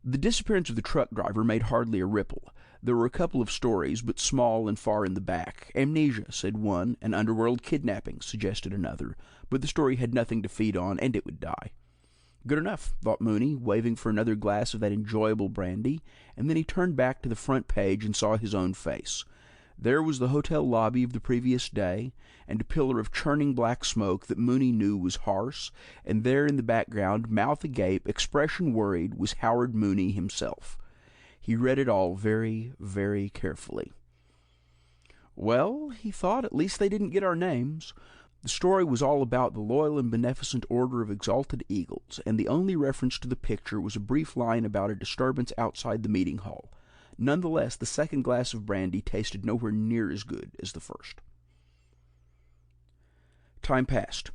The disappearance of the truck driver made hardly a ripple. There were a couple of stories, but small and far in the back. Amnesia, said one, and underworld kidnapping, suggested another, but the story had nothing to feed on, and it would die. Good enough, thought Mooney, waving for another glass of that enjoyable brandy, and then he turned back to the front page and saw his own face. There was the hotel lobby of the previous day, and a pillar of churning black smoke that Mooney knew was Harse, and there in the background, mouth agape, expression worried, was Howard Mooney himself. He read it all very, very carefully. Well, he thought, at least they didn't get our names. The story was all about the Loyal and Beneficent Order of Exalted Eagles, and the only reference to the picture was a brief line about a disturbance outside the meeting hall. Nonetheless, the second glass of brandy tasted nowhere near as good as the first. Time passed.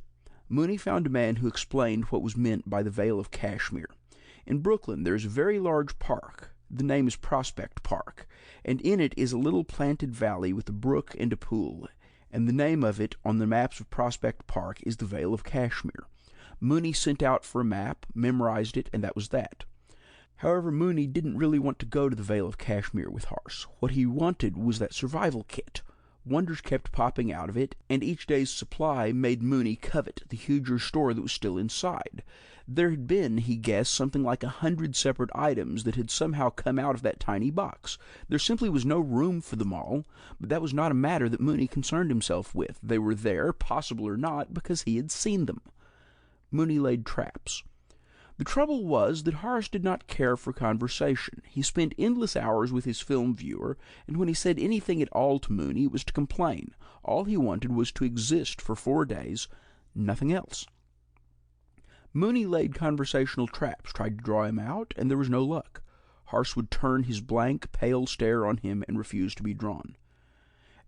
Mooney found a man who explained what was meant by the Vale of Cashmere. In Brooklyn there is a very large park. The name is Prospect Park, and in it is a little planted valley with a brook and a pool, and the name of it on the maps of Prospect Park is the Vale of Cashmere. Mooney sent out for a map, memorized it, and that was that. However, Mooney didn't really want to go to the Vale of Cashmere with Harse. What he wanted was that survival kit. Wonders kept popping out of it, and each day's supply made Mooney covet the huger store that was still inside. There had been, he guessed, something like 100 separate items that had somehow come out of that tiny box. There simply was no room for them all, but that was not a matter that Mooney concerned himself with. They were there, possible or not, because he had seen them. Mooney laid traps. The trouble was that Harse did not care for conversation. He spent endless hours with his film viewer, and when he said anything at all to Mooney, it was to complain. All he wanted was to exist for 4 days, nothing else. Mooney laid conversational traps, tried to draw him out, and there was no luck. Harse would turn his blank, pale stare on him and refuse to be drawn.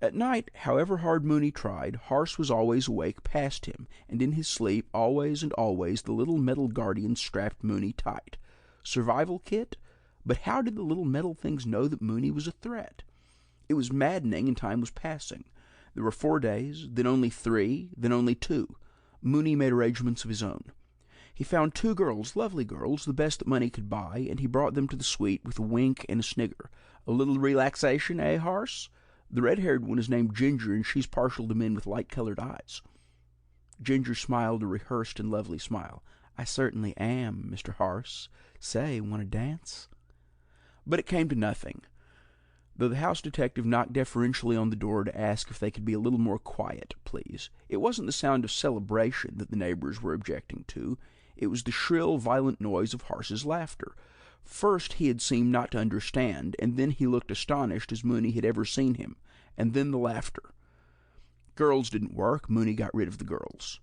At night, however hard Mooney tried, Harse was always awake past him, and in his sleep, always and always, the little metal guardian strapped Mooney tight. Survival kit? But how did the little metal things know that Mooney was a threat? It was maddening, and time was passing. There were 4 days, then only 3, then only 2. Mooney made arrangements of his own. He found 2 girls, lovely girls, the best that money could buy, and he brought them to the suite with a wink and a snigger. A little relaxation, eh, Harse? The red-haired one is named Ginger, and she's partial to men with light-colored eyes. Ginger smiled a rehearsed and lovely smile. I certainly am, Mr. Harse. Say, want to dance? But it came to nothing, though the house detective knocked deferentially on the door to ask if they could be a little more quiet, please. It wasn't the sound of celebration that the neighbors were objecting to. It was the shrill, violent noise of Harse's laughter. First he had seemed not to understand, and then he looked astonished as Mooney had ever seen him, and then the laughter. Girls didn't work. Mooney got rid of the girls.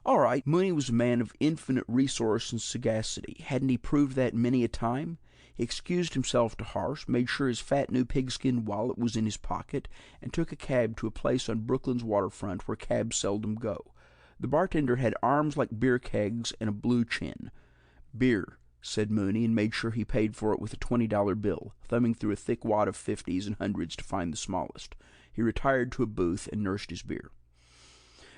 All right, Mooney was a man of infinite resource and sagacity. Hadn't he proved that many a time? He excused himself to Harse, made sure his fat new pigskin wallet was in his pocket, and took a cab to a place on Brooklyn's waterfront where cabs seldom go. The bartender had arms like beer kegs and a blue chin. Beer, said Mooney, and made sure he paid for it with a $20 bill, thumbing through a thick wad of 50s and 100s to find the smallest. He retired to a booth and nursed his beer.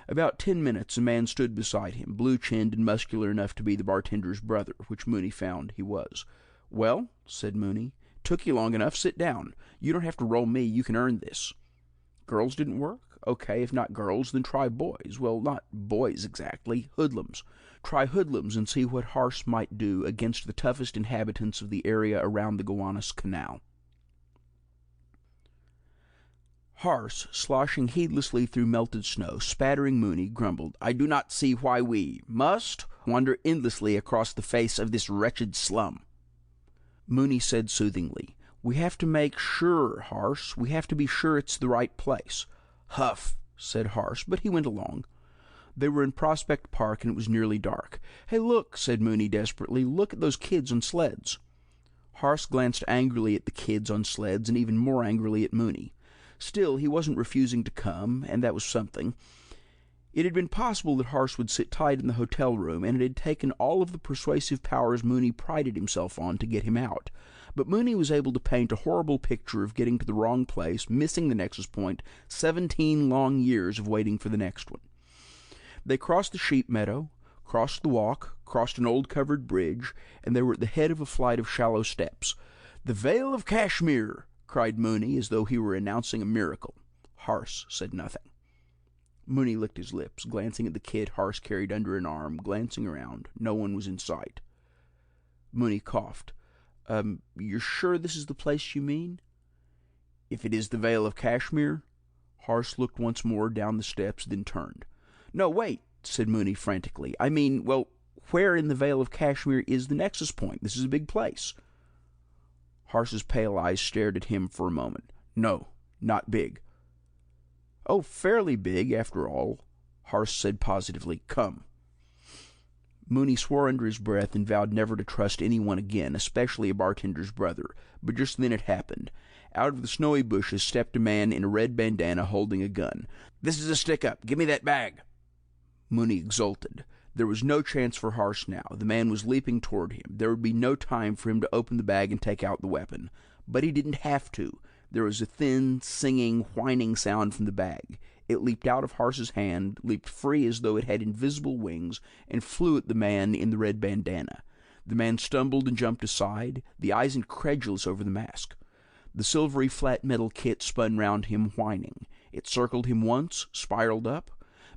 About 10 minutes a man stood beside him, blue-chinned and muscular enough to be the bartender's brother, which Mooney found he was. Well, said Mooney, took you long enough. Sit down. You don't have to roll me. You can earn this. Girls didn't work? Okay, if not girls, then try boys. Well, not boys exactly, hoodlums. Try hoodlums and see what Harse might do against the toughest inhabitants of the area around the Gowanus Canal. Harse, sloshing heedlessly through melted snow, spattering Mooney, grumbled, I do not see why we must wander endlessly across the face of this wretched slum. Mooney said soothingly, We have to make sure, Harse. We have to be sure it's the right place. Huff, said Harse, but he went along. They were in Prospect Park, and it was nearly dark. Hey, look, said Mooney desperately. Look at those kids on sleds. Harse glanced angrily at the kids on sleds, and even more angrily at Mooney. Still, he wasn't refusing to come, and that was something. It had been possible that Harse would sit tight in the hotel room, and it had taken all of the persuasive powers Mooney prided himself on to get him out. But Mooney was able to paint a horrible picture of getting to the wrong place, missing the nexus point, 17 long years of waiting for the next one. They crossed the sheep meadow, crossed the walk, crossed an old covered bridge, and they were at the head of a flight of shallow steps. The Vale of Cashmere, cried Mooney, as though he were announcing a miracle. Harse said nothing. Mooney licked his lips, glancing at the kid Harse carried under an arm, glancing around. No one was in sight. Mooney coughed. You're sure this is the place you mean? If it is the Vale of Cashmere? Harse looked once more down the steps, then turned. No, wait, said Mooney frantically. I mean, well, where in the Vale of Cashmere is the nexus point? This is a big place. Harse's pale eyes stared at him for a moment. No, not big. Oh, fairly big, after all, Harse said positively. Come. Mooney swore under his breath and vowed never to trust anyone again, especially a bartender's brother. But just then it happened. Out of the snowy bushes stepped a man in a red bandana holding a gun. This is a stick-up. Give me that bag. Mooney exulted. There was no chance for Harse now. The man was leaping toward him. There would be no time for him to open the bag and take out the weapon. But he didn't have to. There was a thin, singing, whining sound from the bag. It leaped out of Harse's hand, leaped free as though it had invisible wings, and flew at the man in the red bandana. The man stumbled and jumped aside, the eyes incredulous over the mask. The silvery flat metal kit spun round him, whining. It circled him once, spiraled up.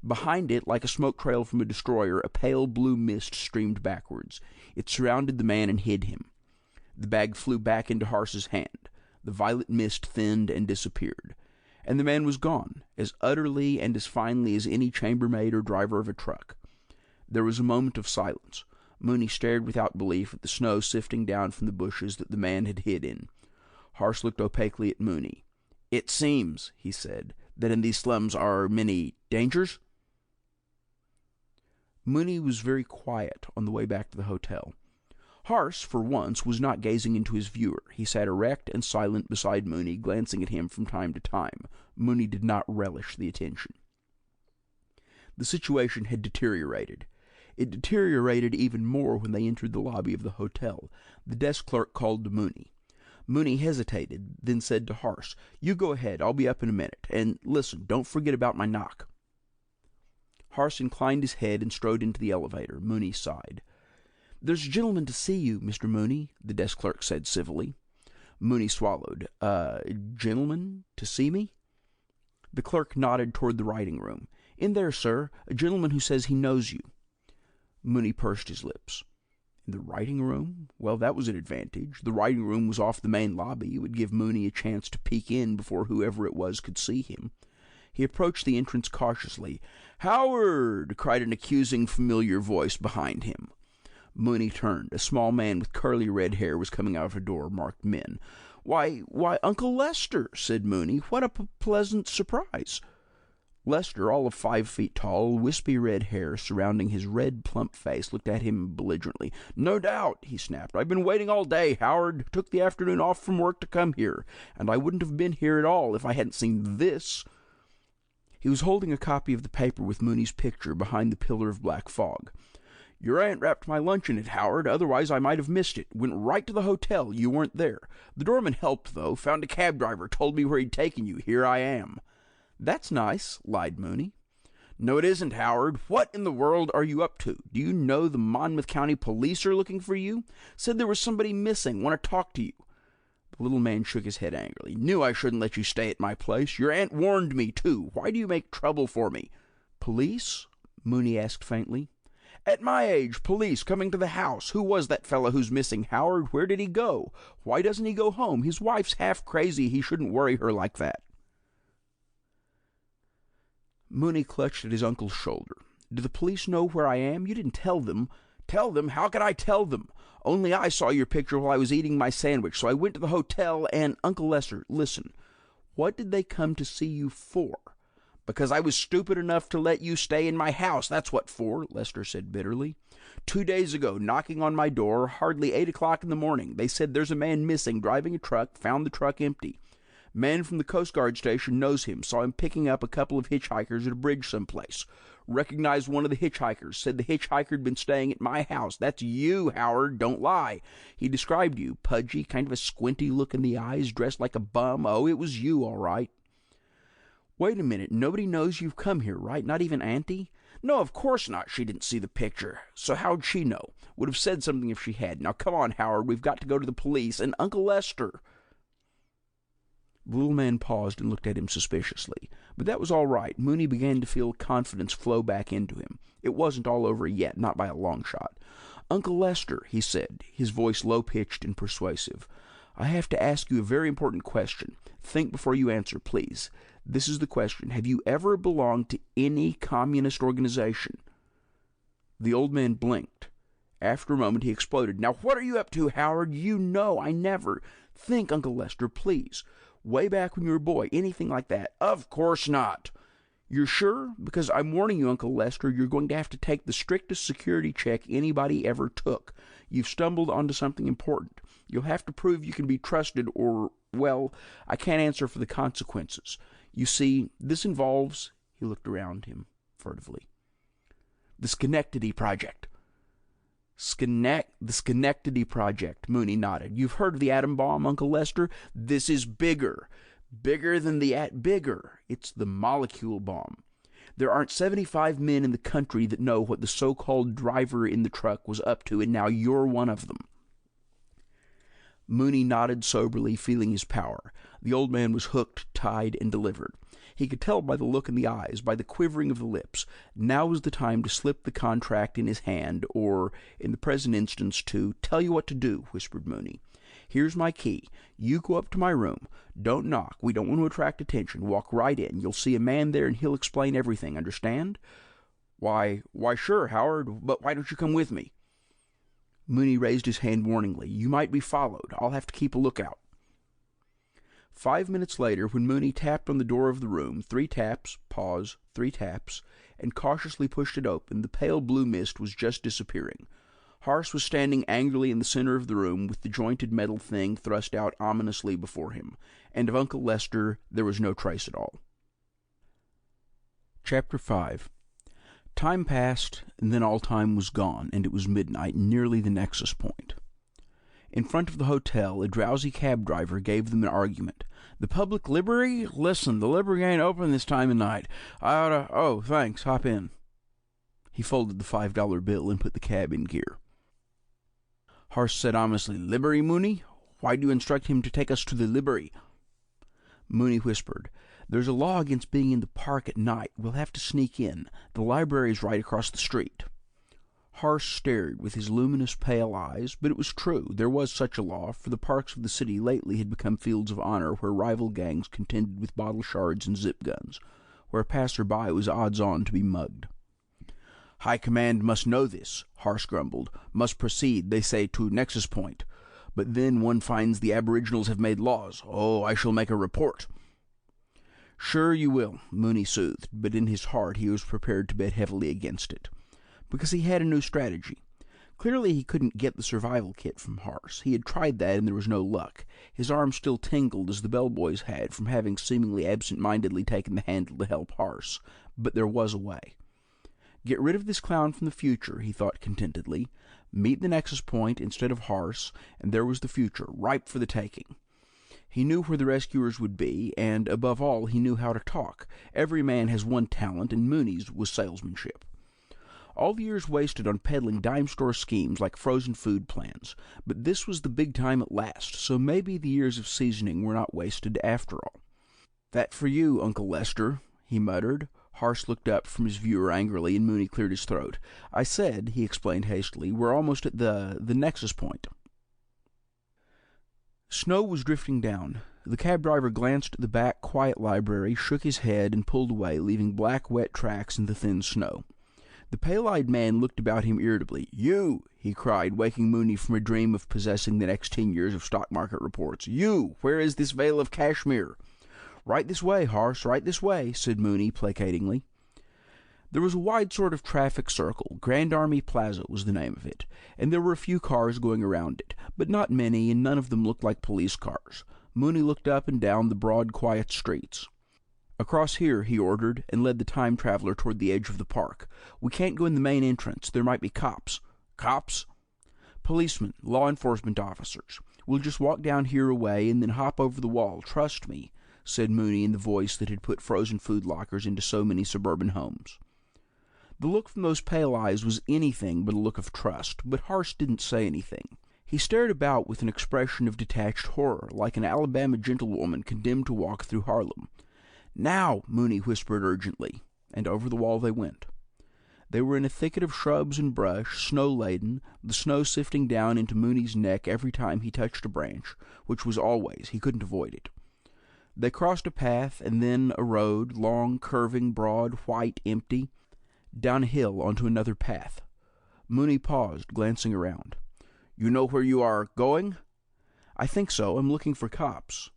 Behind it, like a smoke trail from a destroyer, a pale blue mist streamed backwards. It surrounded the man and hid him. The bag flew back into Harse's hand. The violet mist thinned and disappeared. And the man was gone, as utterly and as finely as any chambermaid or driver of a truck. There was a moment of silence. Mooney stared without belief at the snow sifting down from the bushes that the man had hid in. Harse looked opaquely at Mooney. "It seems," he said, "that in these slums are many dangers?" Mooney was very quiet on the way back to the hotel. Harse, for once, was not gazing into his viewer. He sat erect and silent beside Mooney, glancing at him from time to time. Mooney did not relish the attention. The situation had deteriorated. It deteriorated even more when they entered the lobby of the hotel. The desk clerk called to Mooney. Mooney hesitated, then said to Harse, "You go ahead, I'll be up in a minute. And listen, don't forget about my knock." Harse inclined his head and strode into the elevator. Mooney sighed. "There's a gentleman to see you, Mr. Mooney," the desk clerk said civilly. Mooney swallowed. Gentleman to see me?" The clerk nodded toward the writing room. "In there, sir. A gentleman who says he knows you." Mooney pursed his lips. In the writing room? Well, that was an advantage. The writing room was off the main lobby. It would give Mooney a chance to peek in before whoever it was could see him. He approached the entrance cautiously. "Howard!" cried an accusing, familiar voice behind him. Mooney turned. A small man with curly red hair was coming out of a door marked Men. Why, Uncle Lester," said Mooney. "What a pleasant surprise." Lester, all of 5 feet tall, wispy red hair surrounding his red, plump face, looked at him belligerently. "No doubt," he snapped. "I've been waiting all day, Howard. Took the afternoon off from work to come here, and I wouldn't have been here at all if I hadn't seen this." He was holding a copy of the paper with Mooney's picture behind the pillar of black fog. "Your aunt wrapped my lunch in it, Howard. Otherwise I might have missed it. Went right to the hotel. You weren't there. The doorman helped, though. Found a cab driver. Told me where he'd taken you. Here I am." "That's nice," lied Mooney. "No, it isn't, Howard. What in the world are you up to? Do you know the Monmouth County Police are looking for you? Said there was somebody missing. Want to talk to you." The little man shook his head angrily. "Knew I shouldn't let you stay at my place. Your aunt warned me, too. Why do you make trouble for me?" "Police?" Mooney asked faintly. "At my age, police coming to the house. Who was that fellow who's missing, Howard? Where did he go? Why doesn't he go home? His wife's half crazy. He shouldn't worry her like that." Mooney clutched at his uncle's shoulder. "Do the police know where I am? You didn't tell them." "Tell them? How could I tell them? Only I saw your picture while I was eating my sandwich, so I went to the hotel and—" "Uncle Lester, listen. What did they come to see you for?" "Because I was stupid enough to let you stay in my house, that's what for," Lester said bitterly. 2 days ago, knocking on my door, hardly 8 o'clock in the morning. They said there's a man missing, driving a truck, found the truck empty. Man from the Coast Guard station knows him, saw him picking up a couple of hitchhikers at a bridge someplace. Recognized one of the hitchhikers, said the hitchhiker had been staying at my house. That's you, Howard, don't lie. He described you, pudgy, kind of a squinty look in the eyes, dressed like a bum. Oh, it was you, all right." "Wait a minute, nobody knows you've come here, right? Not even Auntie?" "No, of course not. She didn't see the picture. So how'd she know? Would have said something if she had. Now come on, Howard, we've got to go to the police. And Uncle Lester—" The little man paused and looked at him suspiciously. But that was all right. Mooney began to feel confidence flow back into him. It wasn't all over yet, not by a long shot. "Uncle Lester," he said, his voice low-pitched and persuasive, "I have to ask you a very important question. Think before you answer, please. This is the question. Have you ever belonged to any communist organization?" The old man blinked. After a moment he exploded. "Now what are you up to, Howard? You know I never—" "Think, Uncle Lester, please. Way back when you were a boy, anything like that." "Of course not." "You're sure? Because I'm warning you, Uncle Lester, you're going to have to take the strictest security check anybody ever took. You've stumbled onto something important. You'll have to prove you can be trusted or, well, I can't answer for the consequences. You see, this involves—" he looked around him furtively. The Schenectady Project. The Schenectady Project, Mooney nodded. You've heard of the atom bomb, Uncle Lester? This is bigger. Bigger than bigger. It's the molecule bomb. There aren't 75 men in the country that know what the so-called driver in the truck was up to, and now you're one of them. Mooney nodded soberly, feeling his power. The old man was hooked, tied, and delivered. He could tell by the look in the eyes, by the quivering of the lips. Now was the time to slip the contract in his hand, or, in the present instance, to tell you what to do, whispered Mooney. Here's my key. You go up to my room. Don't knock. We don't want to attract attention. Walk right in. You'll see a man there, and he'll explain everything. Understand? Why, sure, Howard, but why don't you come with me? Mooney raised his hand warningly. You might be followed. I'll have to keep a lookout. 5 minutes later, when Mooney tapped on the door of the room, 3 taps, pause, 3 taps, and cautiously pushed it open, the pale blue mist was just disappearing. Harse was standing angrily in the center of the room with the jointed metal thing thrust out ominously before him, and of Uncle Lester there was no trace at all. Chapter 5. Time passed, and then all time was gone, and it was midnight, nearly the nexus point. In front of the hotel, a drowsy cab driver gave them an argument. The public library? Listen, the library ain't open this time of night. I oughta... Oh, thanks, hop in. He folded the $5 bill and put the cab in gear. Harse said ominously, Library, Mooney? Why do you instruct him to take us to the library? Mooney whispered, There's a law against being in the park at night. We'll have to sneak in. The library's right across the street. Harse stared with his luminous pale eyes, but it was true. There was such a law, for the parks of the city lately had become fields of honor where rival gangs contended with bottle shards and zip guns, where a passer-by was odds-on to be mugged. High Command must know this, Harse grumbled. Must proceed, they say, to Nexus Point. But then one finds the aboriginals have made laws. Oh, I shall make a report. Sure you will, Mooney soothed, but in his heart he was prepared to bet heavily against it. Because he had a new strategy. Clearly he couldn't get the survival kit from Harse. He had tried that and there was no luck. His arm still tingled as the bellboys had from having seemingly absent-mindedly taken the handle to help Harse. But there was a way. Get rid of this clown from the future, he thought contentedly. Meet the nexus point instead of Harse, and there was the future, ripe for the taking. He knew where the rescuers would be, and, above all, he knew how to talk. Every man has one talent, and Mooney's was salesmanship. All the years wasted on peddling dime-store schemes like frozen food plans, but this was the big time at last, so maybe the years of seasoning were not wasted after all. That for you, Uncle Lester, he muttered. Harse looked up from his viewer angrily, and Mooney cleared his throat. I said, he explained hastily, we're almost at the nexus point. Snow was drifting down. The cab driver glanced at the back, quiet library, shook his head, and pulled away, leaving black, wet tracks in the thin snow. The pale-eyed man looked about him irritably. You, he cried, waking Mooney from a dream of possessing the next 10 years of stock market reports. You, where is this veil of cashmere? Right this way, Harse, right this way, said Mooney placatingly. There was a wide sort of traffic circle. Grand Army Plaza was the name of it, and there were a few cars going around it, but not many, and none of them looked like police cars. Mooney looked up and down the broad, quiet streets. Across here, he ordered, and led the time traveler toward the edge of the park. We can't go in the main entrance. There might be cops. Cops? Policemen, law enforcement officers. We'll just walk down here a way and then hop over the wall. Trust me, said Mooney in the voice that had put frozen food lockers into so many suburban homes. The look from those pale eyes was anything but a look of trust, but Harse didn't say anything. He stared about with an expression of detached horror, like an Alabama gentlewoman condemned to walk through Harlem. Now, Mooney whispered urgently, and over the wall they went. They were in a thicket of shrubs and brush, snow-laden, the snow sifting down into Mooney's neck every time he touched a branch, which was always, he couldn't avoid it. They crossed a path, and then a road, long, curving, broad, white, empty, down a hill onto another path. Mooney paused, glancing around. You know where you are going? I think so. I'm looking for cops.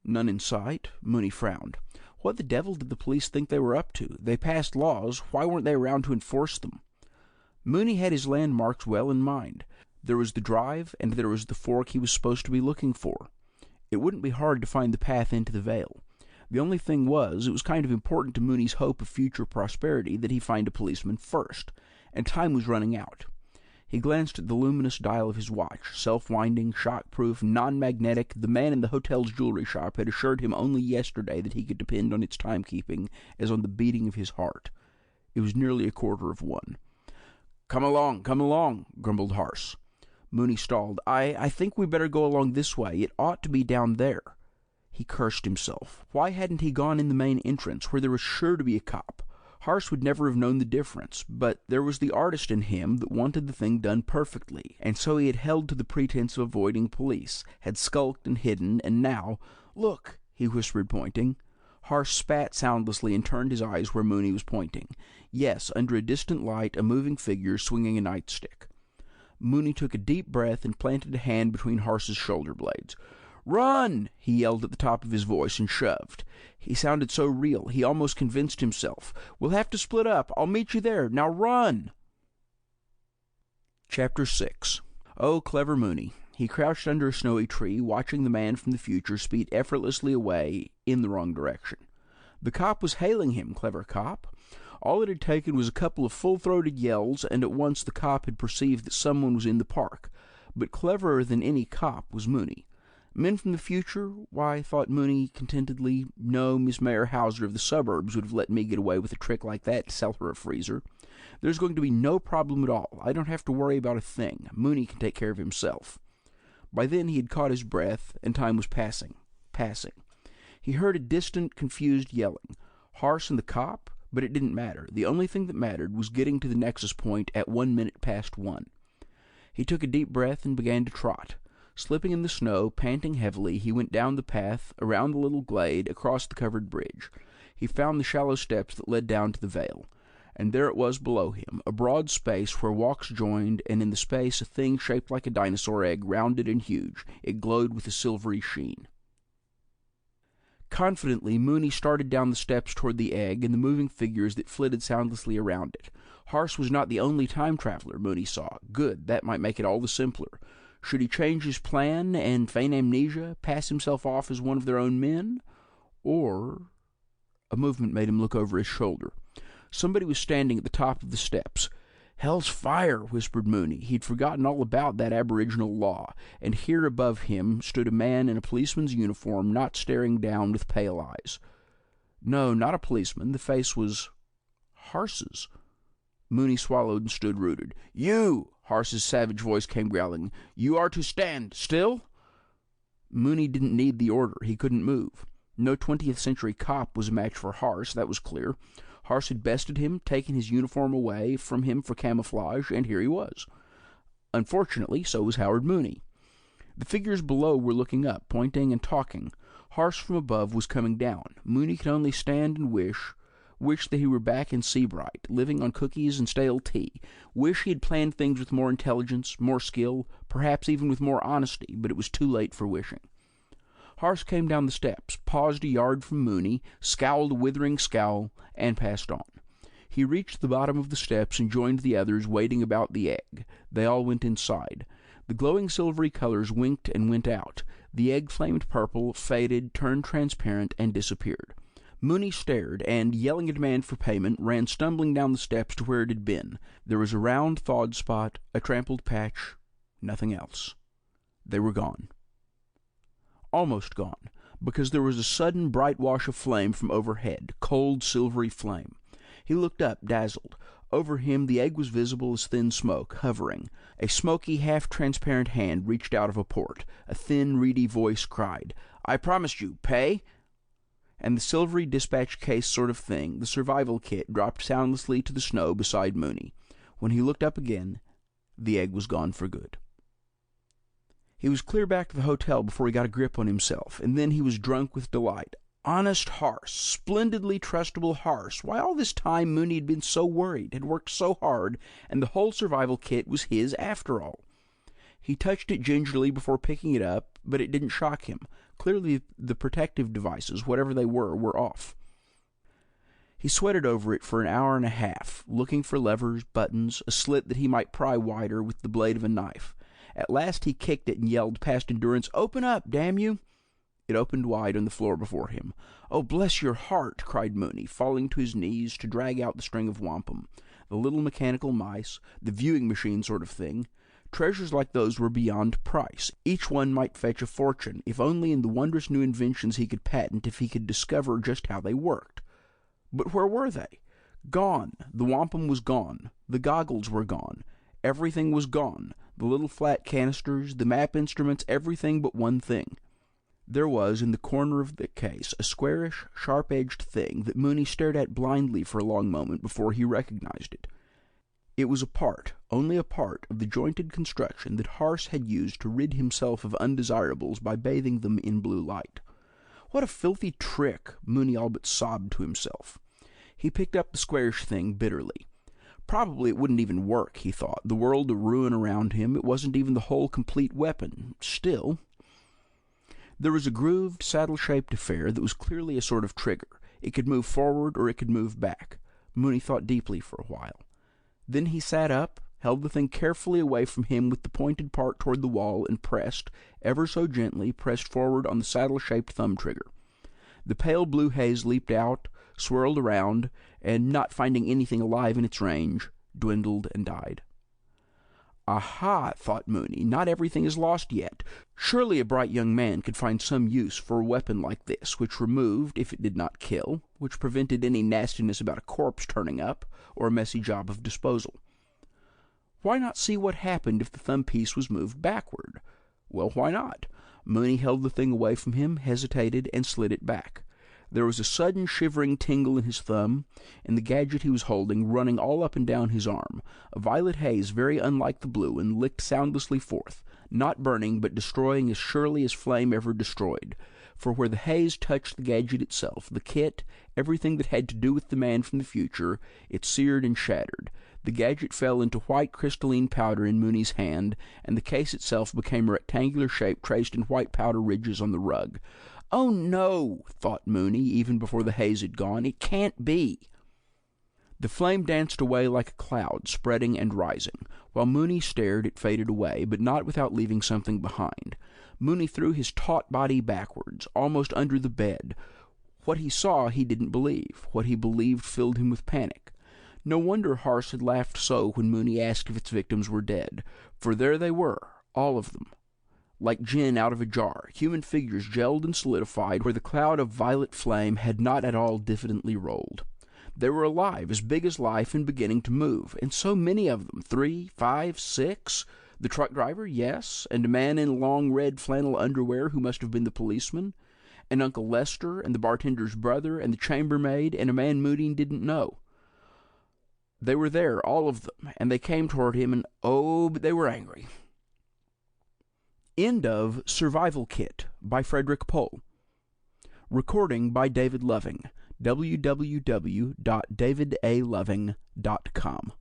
None in sight. Mooney frowned. What the devil did the police think they were up to? They passed laws. Why weren't they around to enforce them? Mooney had his landmarks well in mind. There was the drive, and there was the fork he was supposed to be looking for. It wouldn't be hard to find the path into the Vale. The only thing was, it was kind of important to Mooney's hope of future prosperity that he find a policeman first. and time was running out. He glanced at the luminous dial of his watch. Self-winding, shock-proof, non-magnetic, the man in the hotel's jewelry shop had assured him only yesterday that he could depend on its timekeeping as on the beating of his heart. It was nearly 1:15. Come along, grumbled Harse. Mooney stalled. I think we better go along this way. It ought to be down there. He cursed himself. Why hadn't he gone in the main entrance, where there was sure to be a cop? Harse would never have known the difference, but there was the artist in him that wanted the thing done perfectly, and so he had held to the pretense of avoiding police, had skulked and hidden, and now— "Look," he whispered, pointing. Harse spat soundlessly and turned his eyes where Mooney was pointing. Yes, under a distant light, a moving figure swinging a nightstick. Mooney took a deep breath and planted a hand between Harse's shoulder blades. "Run!" he yelled at the top of his voice, and shoved. He sounded so real, he almost convinced himself. "We'll have to split up. I'll meet you there. Now run!" Chapter 6. Oh, clever Mooney. He crouched under a snowy tree, watching the man from the future speed effortlessly away in the wrong direction. The cop was hailing him, clever cop. All it had taken was a couple of full-throated yells, and at once the cop had perceived that someone was in the park. But cleverer than any cop was Mooney. Men from the future? Why, thought Mooney contentedly, no Miss Mayor Hauser of the suburbs would have let me get away with a trick like that to sell her a freezer. There's going to be no problem at all. I don't have to worry about a thing. Mooney can take care of himself. By then he had caught his breath, and time was passing. He heard a distant, confused yelling. Harse and the cop? But it didn't matter. The only thing that mattered was getting to the nexus point at 1:01. He took a deep breath and began to trot. Slipping in the snow, panting heavily, he went down the path, around the little glade, across the covered bridge. He found the shallow steps that led down to the vale. And there it was below him, a broad space where walks joined, and in the space a thing shaped like a dinosaur egg, rounded and huge. It glowed with a silvery sheen. Confidently, Mooney started down the steps toward the egg and the moving figures that flitted soundlessly around it. Harse was not the only time traveler, Mooney saw. Good, that might make it all the simpler. Should he change his plan and feign amnesia, pass himself off as one of their own men? Or— A movement made him look over his shoulder. Somebody was standing at the top of the steps. "Hell's fire," whispered Mooney. He'd forgotten all about that aboriginal law, and here above him stood a man in a policeman's uniform, not staring down with pale eyes. No, not a policeman. The face was Harse's. Mooney swallowed and stood rooted. "You!" Harse's savage voice came growling. "You are to stand still." Mooney didn't need the order. He couldn't move. No 20th century cop was a match for Harse, that was clear. Harse had bested him, taken his uniform away from him for camouflage, and here he was. Unfortunately, so was Howard Mooney. The figures below were looking up, pointing and talking. Harse from above was coming down. Mooney could only stand and wish that he were back in Seabright, living on cookies and stale tea. Wish he had planned things with more intelligence, more skill, perhaps even with more honesty, but it was too late for wishing. Harse came down the steps, paused a yard from Mooney, scowled a withering scowl, and passed on. He reached the bottom of the steps and joined the others waiting about the egg. They all went inside. The glowing silvery colors winked and went out. The egg flamed purple, faded, turned transparent, and disappeared. Mooney stared, and, yelling a demand for payment, ran stumbling down the steps to where it had been. There was a round, thawed spot, a trampled patch, nothing else. They were gone. Almost gone, because there was a sudden bright wash of flame from overhead, cold, silvery flame. He looked up, dazzled. Over him the egg was visible as thin smoke, hovering. A smoky, half-transparent hand reached out of a port. A thin, reedy voice cried, "I promised you, pay!" And the silvery dispatch case sort of thing, the survival kit, dropped soundlessly to the snow beside Mooney. When he looked up again, the egg was gone for good. He was clear back to the hotel before he got a grip on himself, and then he was drunk with delight. Honest Harse, splendidly trustable Harse. Why, all this time Mooney had been so worried, had worked so hard, and the whole survival kit was his after all. He touched it gingerly before picking it up, but it didn't shock him. Clearly the protective devices, whatever they were off. He sweated over it for an hour and a half, looking for levers, buttons, a slit that he might pry wider with the blade of a knife. At last he kicked it and yelled past endurance, "Open up, damn you!" It opened wide on the floor before him. "Oh, bless your heart!" cried Mooney, falling to his knees to drag out the string of wampum. the little mechanical mice, the viewing machine sort of thing. Treasures like those were beyond price. Each one might fetch a fortune, if only in the wondrous new inventions he could patent, if he could discover just how they worked. But where were they? Gone. The wampum was gone. The goggles were gone. Everything was gone. The little flat canisters, the map instruments, everything but one thing. There was, in the corner of the case, a squarish, sharp-edged thing that Mooney stared at blindly for a long moment before he recognized it. It was a part, only a part, of the jointed construction that Harse had used to rid himself of undesirables by bathing them in blue light. What a filthy trick! Mooney all but sobbed to himself. He picked up the squarish thing bitterly. Probably it wouldn't even work, he thought. The world of ruin around him. It wasn't even the whole complete weapon. Still... There was a grooved, saddle-shaped affair that was clearly a sort of trigger. It could move forward or it could move back. Mooney thought deeply for a while. Then he sat up, held the thing carefully away from him with the pointed part toward the wall, and pressed, ever so gently, pressed forward on the saddle-shaped thumb trigger. The pale blue haze leaped out, swirled around, and, not finding anything alive in its range, dwindled and died. Aha, thought Mooney, not everything is lost yet. Surely a bright young man could find some use for a weapon like this, which removed, if it did not kill, which prevented any nastiness about a corpse turning up, or a messy job of disposal. Why not see what happened if the thumb piece was moved backward? Well, why not? Mooney held the thing away from him, hesitated, and slid it back. There was a sudden shivering tingle in his thumb, and the gadget he was holding running all up and down his arm, a violet haze very unlike the blue, and licked soundlessly forth, not burning, but destroying as surely as flame ever destroyed. For where the haze touched the gadget itself, the kit, everything that had to do with the man from the future, it seared and shattered. The gadget fell into white crystalline powder in Mooney's hand, and the case itself became a rectangular shape traced in white powder ridges on the rug. "Oh, no," thought Mooney, even before the haze had gone. "It can't be." The flame danced away like a cloud, spreading and rising. While Mooney stared, it faded away, but not without leaving something behind. Mooney threw his taut body backwards, almost under the bed. What he saw he didn't believe. What he believed filled him with panic. No wonder Harse had laughed so when Mooney asked if its victims were dead, for there they were, all of them. Like gin out of a jar, human figures gelled and solidified where the cloud of violet flame had not at all diffidently rolled. They were alive, as big as life, and beginning to move, and so many of them, 3, 5, 6. The truck driver, yes, and a man in long red flannel underwear who must have been the policeman, and Uncle Lester, and the bartender's brother, and the chambermaid, and a man Mooney didn't know. They were there, all of them, and they came toward him, and oh, but they were angry. End of Survival Kit by Frederik Pohl. Recording by David Loving. www.davidaloving.com